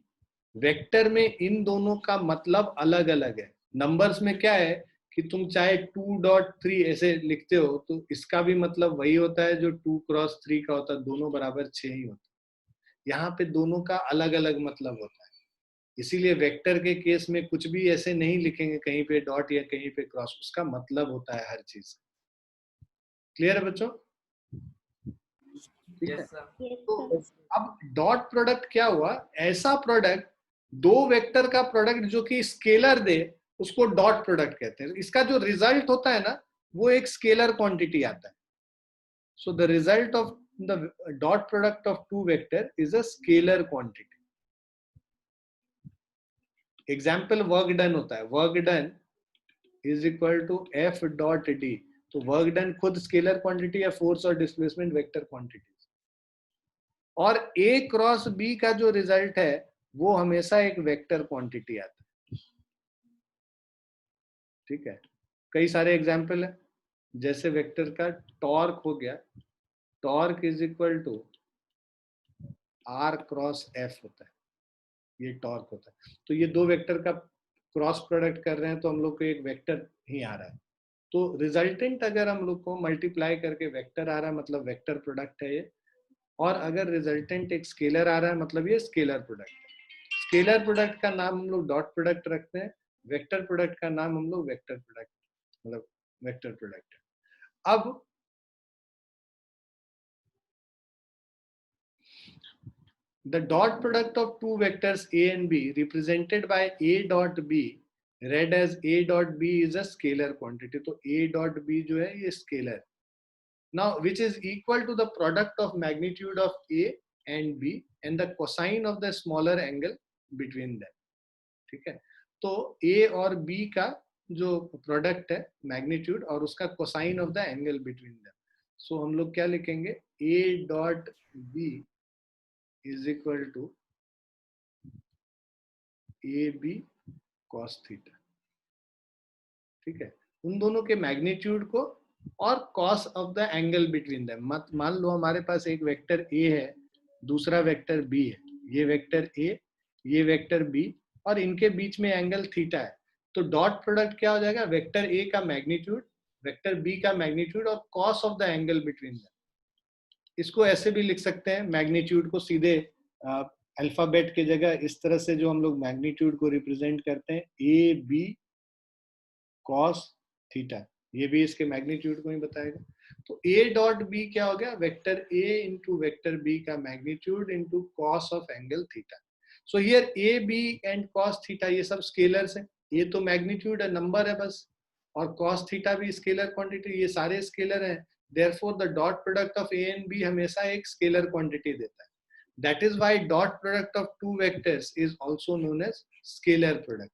वेक्टर में इन दोनों का मतलब अलग अलग है। नंबर्स में क्या है कि तुम चाहे 2.3 ऐसे लिखते हो तो इसका भी मतलब वही होता है जो 2 क्रॉस 3 का होता है, दोनों बराबर 6 ही होता है। यहाँ पे दोनों का अलग अलग मतलब होता है, इसीलिए वेक्टर के केस में कुछ भी ऐसे नहीं लिखेंगे कहीं पे डॉट या कहीं पे क्रॉस, उसका मतलब होता है हर चीज। क्लियर है बच्चों? ठीक है। Yes sir. तो अब डॉट प्रोडक्ट क्या हुआ, ऐसा प्रोडक्ट, दो वेक्टर का प्रोडक्ट जो कि स्केलर दे उसको डॉट प्रोडक्ट कहते हैं। इसका जो रिजल्ट होता है ना वो एक स्केलर क्वांटिटी आता है। So the result of the dot product of two vector is a scalar quantity. Example work done होता है, work done is equal to F dot D. तो वर्क डन खुद स्केलर क्वांटिटी है, force और displacement vector quantity. और A cross B का जो result है वो हमेशा एक वेक्टर क्वांटिटी आता है। ठीक है, कई सारे एग्जाम्पल है, जैसे वेक्टर का टॉर्क हो गया, torque is equal to r cross F होता है, ये टॉर्क होता है। तो ये दो वेक्टर का क्रॉस प्रोडक्ट कर रहे हैं तो हम लोग को एक वेक्टर ही आ रहा है। तो रिजल्टेंट अगर हम लोग को मल्टीप्लाई करके वेक्टर आ रहा है मतलब वेक्टर प्रोडक्ट है ये, और अगर रिजल्टेंट एक स्केलर आ रहा है मतलब ये स्केलर प्रोडक्ट है। स्केलर प्रोडक्ट का नाम हम लोग डॉट प्रोडक्ट रखते हैं, वेक्टर प्रोडक्ट का नाम हम लोग वेक्टर प्रोडक्ट मतलब वेक्टर प्रोडक्ट है। अब the dot product of two vectors a and b represented by a dot b read as a dot b is a scalar quantity। तो a dot b जो है ये scalar, now which is equal to the product of magnitude of a and b and the cosine of the smaller angle between them। ठीक है, तो a और b का जो प्रोडक्ट है मैग्नीट्यूड और उसका cosine of the angle between them. So हम लोग क्या लिखेंगे, a dot b is equal to A B cos theta. ठीक है, उन दोनों के मैग्नीट्यूड को और cos of the angle between them. मत मान लो हमारे पास एक वेक्टर ए है, दूसरा वेक्टर बी है, ये वेक्टर ए, ये वेक्टर बी, और इनके बीच में एंगल थीटा है। तो डॉट प्रोडक्ट क्या हो जाएगा, वेक्टर ए का मैग्नीट्यूड, वेक्टर बी का मैग्नीट्यूड और cos of the angle between them. इसको ऐसे भी लिख सकते हैं, मैग्नीट्यूड को सीधे अल्फाबेट के जगह इस तरह से जो हम लोग मैग्नीट्यूड को रिप्रेजेंट करते हैं, ए बी कॉस थीटा, ये भी इसके मैग्नीट्यूड को ही बताएगा। तो ए डॉट बी क्या हो गया, vector A into vector B का magnitude into cos of angle theta. So here A B and cos theta ये सब स्केलर्स हैं, ये तो मैग्नीट्यूड है, नंबर है बस, और कॉस थीटा भी स्केलर क्वांटिटी, ये सारे स्केलर हैं। Therefore the dot product of A and B हमेशा एक स्केलर क्वांटिटी देता है। That is why dot product of two vectors is also known as scalar product.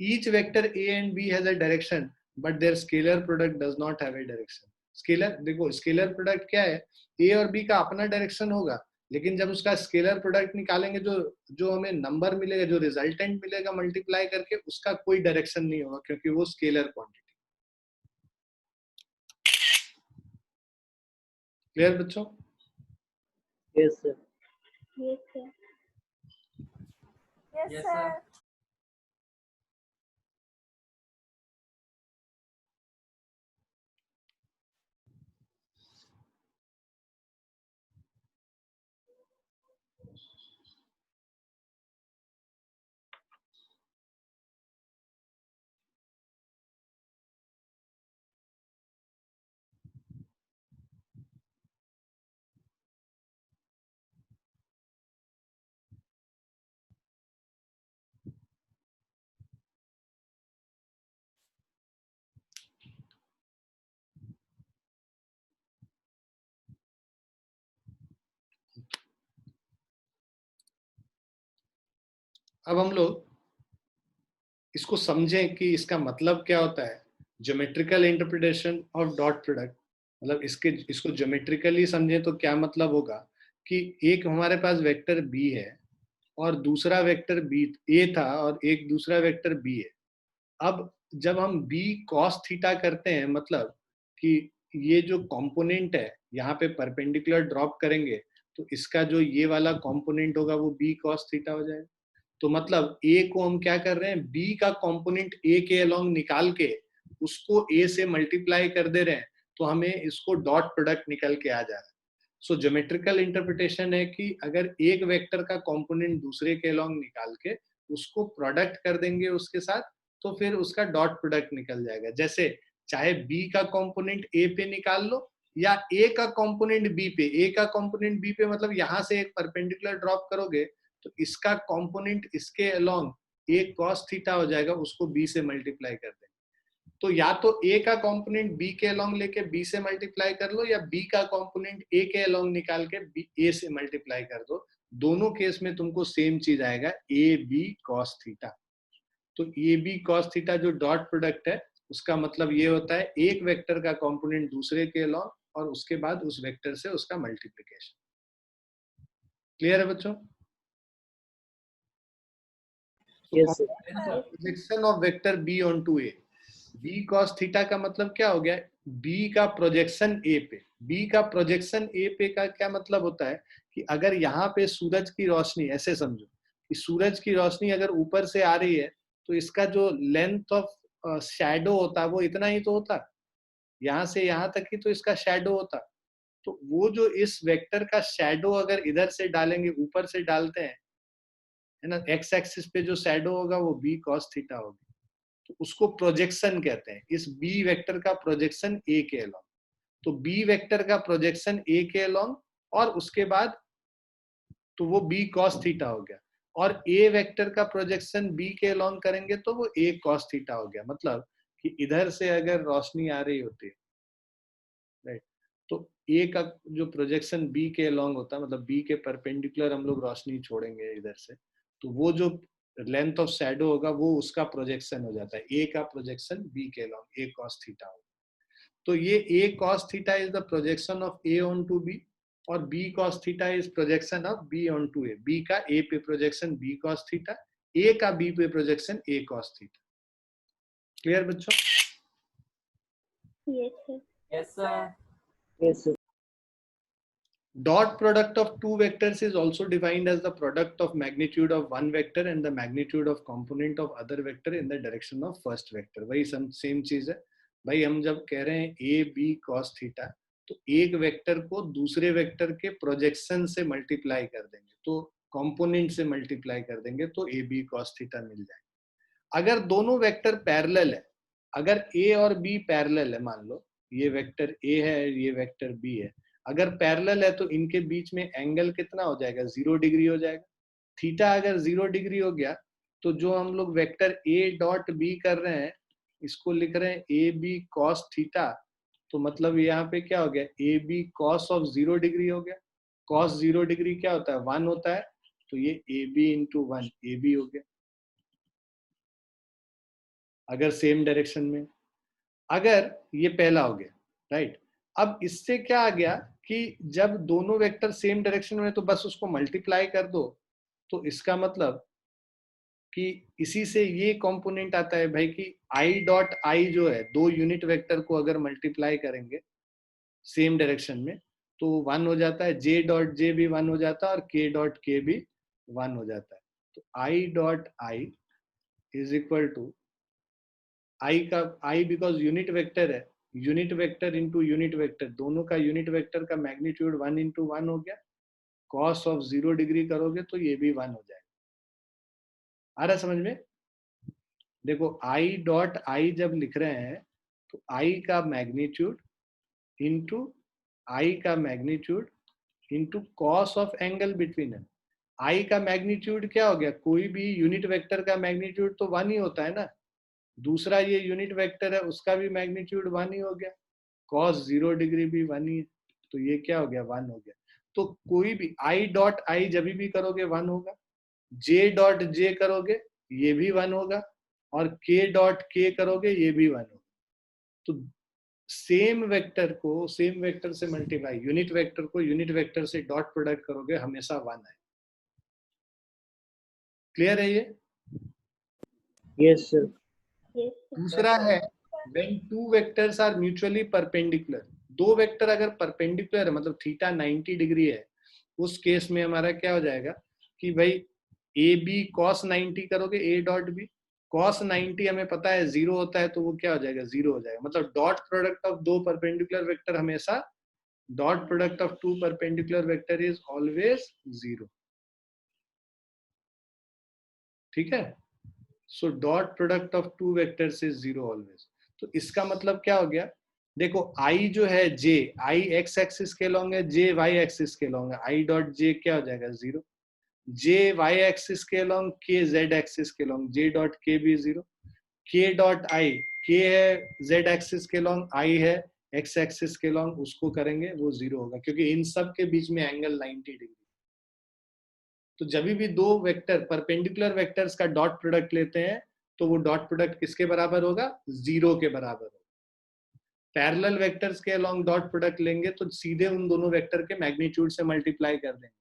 Each vector a and b has a direction, but their scalar product does not have a direction. Scalar, देखो scalar product क्या है, a और b का अपना direction होगा, लेकिन जब उसका स्केलर प्रोडक्ट निकालेंगे जो हमें नंबर मिलेगा, जो रिजल्टेंट मिलेगा मल्टीप्लाई करके, उसका कोई डायरेक्शन नहीं होगा क्योंकि वो स्केलर क्वांटिटी। क्लियर बच्चों? Yes sir. Yes, sir. Yes, Yes, sir. sir. अब हम लोग इसको समझें कि इसका मतलब क्या होता है। Geometrical interpretation of dot product, मतलब इसको ज्योमेट्रिकली समझें तो क्या मतलब होगा कि एक हमारे पास वेक्टर बी है और दूसरा वेक्टर बी ए था और एक दूसरा वेक्टर बी है। अब जब हम b cos थीटा करते हैं, मतलब कि ये जो कंपोनेंट है यहाँ पे परपेंडिकुलर ड्रॉप करेंगे तो इसका जो ये वाला कंपोनेंट होगा वो b cos थीटा हो जाएगा। तो मतलब a को हम क्या कर रहे हैं, b का कंपोनेंट a के अलोंग निकाल के उसको a से मल्टीप्लाई कर दे रहे हैं, तो हमें इसको डॉट प्रोडक्ट निकल के आ जा रहा है। सो ज्योमेट्रिकल इंटरप्रिटेशन है कि अगर एक वेक्टर का कंपोनेंट दूसरे के अलोंग निकाल के उसको प्रोडक्ट कर देंगे उसके साथ, तो फिर उसका डॉट प्रोडक्ट निकल जाएगा। जैसे चाहे b का कंपोनेंट a पे निकाल लो या a का कंपोनेंट b पे। a का कंपोनेंट b पे मतलब यहां से एक परपेंडिकुलर ड्रॉप करोगे तो इसका कंपोनेंट इसके अलोंग a cos थीटा हो जाएगा, उसको b से मल्टीप्लाई कर देंगे। तो या तो a का कंपोनेंट b के अलोंग लेके b से मल्टीप्लाई कर लो, या b का कंपोनेंट a के अलोंग निकाल के a से मल्टीप्लाई कर दो। दोनों केस में तुमको सेम चीज आएगा, a b cos थीटा। तो a b cos थीटा जो डॉट प्रोडक्ट है उसका मतलब ये होता है एक वेक्टर का कंपोनेंट दूसरे के अलोंग और उसके बाद उस वेक्टर से उसका मल्टीप्लिकेशन। क्लियर है बच्चों? Yes, sir. Projection of vector b onto a। b cos theta का मतलब क्या हो गया, b का प्रोजेक्शन a पे। b का प्रोजेक्शन a पे का क्या मतलब होता है कि अगर यहाँ पे सूरज की रोशनी, ऐसे समझो कि सूरज की रोशनी अगर ऊपर से आ रही है तो इसका जो लेंथ ऑफ शैडो होता है वो इतना ही तो होता, यहाँ से यहाँ तक ही तो इसका शैडो होता। तो वो जो इस वेक्टर का शैडो अगर इधर से डालेंगे, ऊपर से डालते हैं, है ना, एक्स एक्सिस पे जो शैडो होगा वो b cos थीटा होगी, तो उसको प्रोजेक्शन कहते हैं। इस b वेक्टर का प्रोजेक्शन a के अलोंग, तो b वेक्टर का प्रोजेक्शन a के अलोंग और उसके बाद तो वो b cos थीटा हो गया, और a वेक्टर का प्रोजेक्शन b के अलोंग करेंगे तो वो a cos थीटा हो गया। मतलब कि इधर से अगर रोशनी आ रही होती है, राइट, तो a का जो प्रोजेक्शन b के अलोंग होता है, मतलब b के परपेंडिकुलर हम लोग रोशनी छोड़ेंगे इधर से, तो वो जो लेंथ ऑफ शैडो होगा वो उसका प्रोजेक्शन हो जाता है, a का प्रोजेक्शन b के अलोंग a cos थीटा होगा। तो ये a cos theta is the projection of a onto b और b cos theta is projection of b onto a। b का a पे projection b cos theta, a का b पे projection a cos theta. Clear बच्चों? Yes, sir. Yes, sir. Yes, sir. Dot product of two vectors is also defined as the product of magnitude of one vector and the magnitude of component of other vector in the direction of first vector। वही same चीज है भाई। हम जब कह रहे हैं a b cos theta, तो एक वेक्टर को दूसरे वेक्टर के प्रोजेक्शन से मल्टीप्लाई कर देंगे, तो कंपोनेंट से मल्टीप्लाई कर देंगे तो a b cos थीटा मिल जाएगा। अगर दोनों वेक्टर पैरेलल है, अगर a और b पैरेलल है, मान लो ये वेक्टर a है, ये वेक्टर b है, अगर पैरेलल है तो इनके बीच में एंगल कितना हो जाएगा, 0 डिग्री हो जाएगा। थीटा अगर 0 डिग्री हो गया तो जो हम लोग वेक्टर a डॉट b कर रहे हैं इसको लिख रहे हैं ए बी cos थीटा, तो मतलब यहाँ पे क्या हो गया, A B cos of 0 degree हो गया। cos 0 डिग्री क्या होता है, 1 होता है, तो ये A B into 1 A B हो गया अगर सेम डायरेक्शन में। अगर ये पहला हो गया, राइट। अब इससे क्या आ गया कि जब दोनों वेक्टर सेम डायरेक्शन में तो बस उसको मल्टीप्लाई कर दो, तो इसका मतलब कि इसी से ये कंपोनेंट आता है भाई कि आई डॉट आई जो है, दो यूनिट वेक्टर को अगर मल्टीप्लाई करेंगे सेम डायरेक्शन में तो 1 हो जाता है, जे डॉट जे भी 1 हो जाता है और के डॉट के भी 1 हो जाता है। तो I dot I is equal to I का आई, बिकॉज यूनिट वेक्टर है, unit vector into unit vector, दोनों का यूनिट वेक्टर का मैग्नीट्यूड 1 इंटू 1 हो गया। कॉस ऑफ 0 डिग्री करोगे तो ये भी 1 हो जाएगा। आ रहा समझ में? देखो आई डॉट आई जब लिख रहे हैं तो आई का मैग्नीट्यूड इंटू आई का magnitude into cos of angle between है। आई का मैग्नीट्यूड क्या हो गया, कोई भी यूनिट वेक्टर का मैग्नीट्यूड तो 1 ही होता है ना, दूसरा ये यूनिट वेक्टर है उसका भी मैग्नीट्यूड 1 ही हो गया, कॉस 0 डिग्री भी 1 ही है, तो ये क्या हो गया, 1 हो गया। तो कोई भी आई डॉट आई जब भी करोगे 1 होगा, जे डॉट जे करोगे ये भी 1 होगा, और के डॉट के करोगे ये भी 1 होगा। तो सेम वेक्टर को सेम वेक्टर से मल्टीप्लाई, यूनिट वेक्टर को यूनिट वेक्टर से डॉट प्रोडक्ट करोगे हमेशा 1 है। क्लियर है ये? Yes, sir. Yes, sir. दूसरा है when two vectors are mutually perpendicular, दो वेक्टर अगर परपेंडिकुलर है मतलब थीटा 90 डिग्री है, उस केस में हमारा क्या हो जाएगा कि भाई ए बी कॉस 90 करोगे ए डॉट बी, कॉस 90 हमें पता है 0 होता है, तो वो क्या हो जाएगा 0 हो जाएगा। मतलब डॉट प्रोडक्ट ऑफ दो परपेंडिकुलर वेक्टर हमेशा, dot product of two perpendicular vector is always 0। ठीक है, so dot product of two vectors is 0 always. तो इसका मतलब क्या हो गया, देखो आई जो है जे, आई एक्स एक्सिस के लॉन्ग है, जे वाई एक्सिस के लॉन्ग है, आई डॉट जे क्या हो जाएगा 0, जे वाई एक्सिस के लॉन्ग, के जेड एक्सिस के लॉन्ग, जे डॉट के भी 0, के डॉट आई, के है जेड एक्सिस के लॉन्ग, आई है एक्स एक्सिस के लॉन्ग, उसको करेंगे वो 0 होगा क्योंकि इन सब के बीच में एंगल 90 डिग्री। तो जब भी दो वेक्टर परपेंडिकुलर वेक्टर्स का डॉट प्रोडक्ट लेते हैं तो वो डॉट प्रोडक्ट किसके बराबर होगा, 0 के बराबर होगा। पैरेलल वेक्टर्स के अलोंग डॉट प्रोडक्ट लेंगे तो सीधे उन दोनों वेक्टर के मैग्नीट्यूड से मल्टीप्लाई कर देंगे।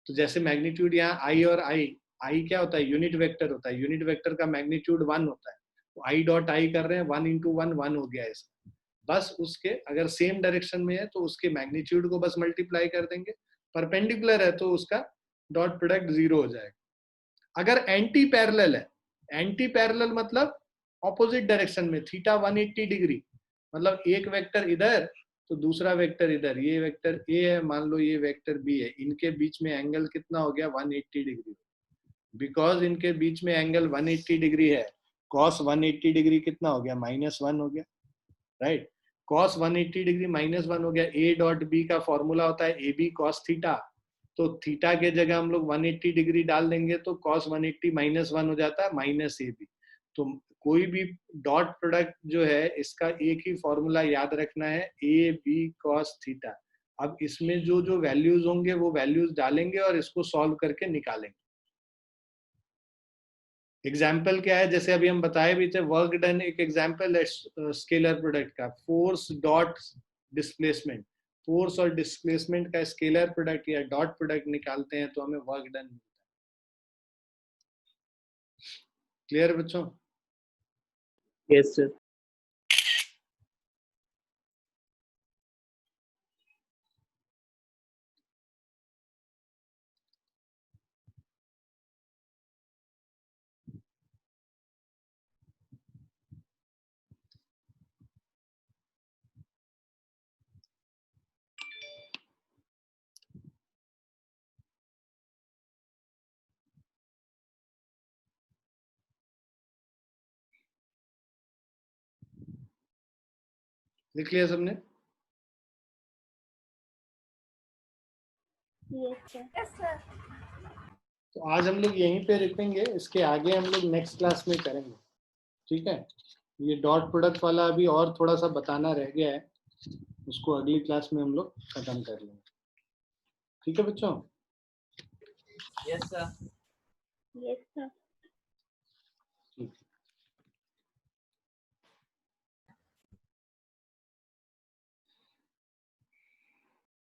तो जैसे मैग्नीट्यूड यहाँ आई और आई क्या होता है, यूनिट वेक्टर होता है, यूनिट वेक्टर का मैग्नीट्यूड 1 होता है, तो आई डॉट आई कर रहे हैं 1 इंटू 1 1 हो गया इसका, बस उसके अगर सेम डायरेक्शन में है तो उसके मैग्नीट्यूड को बस मल्टीप्लाई कर देंगे, परपेंडिकुलर है तो उसका डॉट प्रोडक्ट 0 हो जाएगा। अगर एंटी पैरेलल है, एंटी पैरेलल मतलब ऑपोजिट डायरेक्शन में, थीटा 180 डिग्री, मतलब एक वेक्टर इधर तो दूसरा वेक्टर इधर, ये वेक्टर ए है मान लो, ये वेक्टर बी है, इनके बीच में एंगल कितना हो गया 180 डिग्री। बिकॉज इनके बीच में एंगल 180 डिग्री है, cos 180 डिग्री कितना हो गया -1 हो गया, राइट। cos 180 डिग्री -1 हो गया। ए डॉट बी का फॉर्मूला होता है ए बी कॉस थीटा, तो थीटा के जगह हम लोग 180 डिग्री डाल देंगे तो cos 180 -1 हो जाता है माइनस ए बी। तो कोई भी डॉट प्रोडक्ट जो है इसका एक ही फॉर्मूला याद रखना है, ए बी कॉस थीटा। अब इसमें जो जो वैल्यूज होंगे वो वैल्यूज डालेंगे और इसको सॉल्व करके निकालेंगे। एग्जाम्पल क्या है, जैसे अभी हम बताए भी थे, वर्क डन एक एग्जाम्पल है स्केलर प्रोडक्ट का, फोर्स डॉट डिस्प्लेसमेंट, फोर्स और डिस्प्लेसमेंट का स्केलर प्रोडक्ट या डॉट प्रोडक्ट निकालते हैं तो हमें वर्क डन मिलता है। क्लियर बच्चों? Yes, sir. लिख लिया सबने? Yes, sir. Yes sir. तो आज हम लोग यहीं पे रुकेंगे, इसके आगे हम लोग नेक्स्ट क्लास में करेंगे। ठीक है, ये डॉट प्रोडक्ट वाला अभी और थोड़ा सा बताना रह गया है, उसको अगली क्लास में हम लोग खत्म कर लेंगे। ठीक है बच्चों? Yes sir. Yes, sir.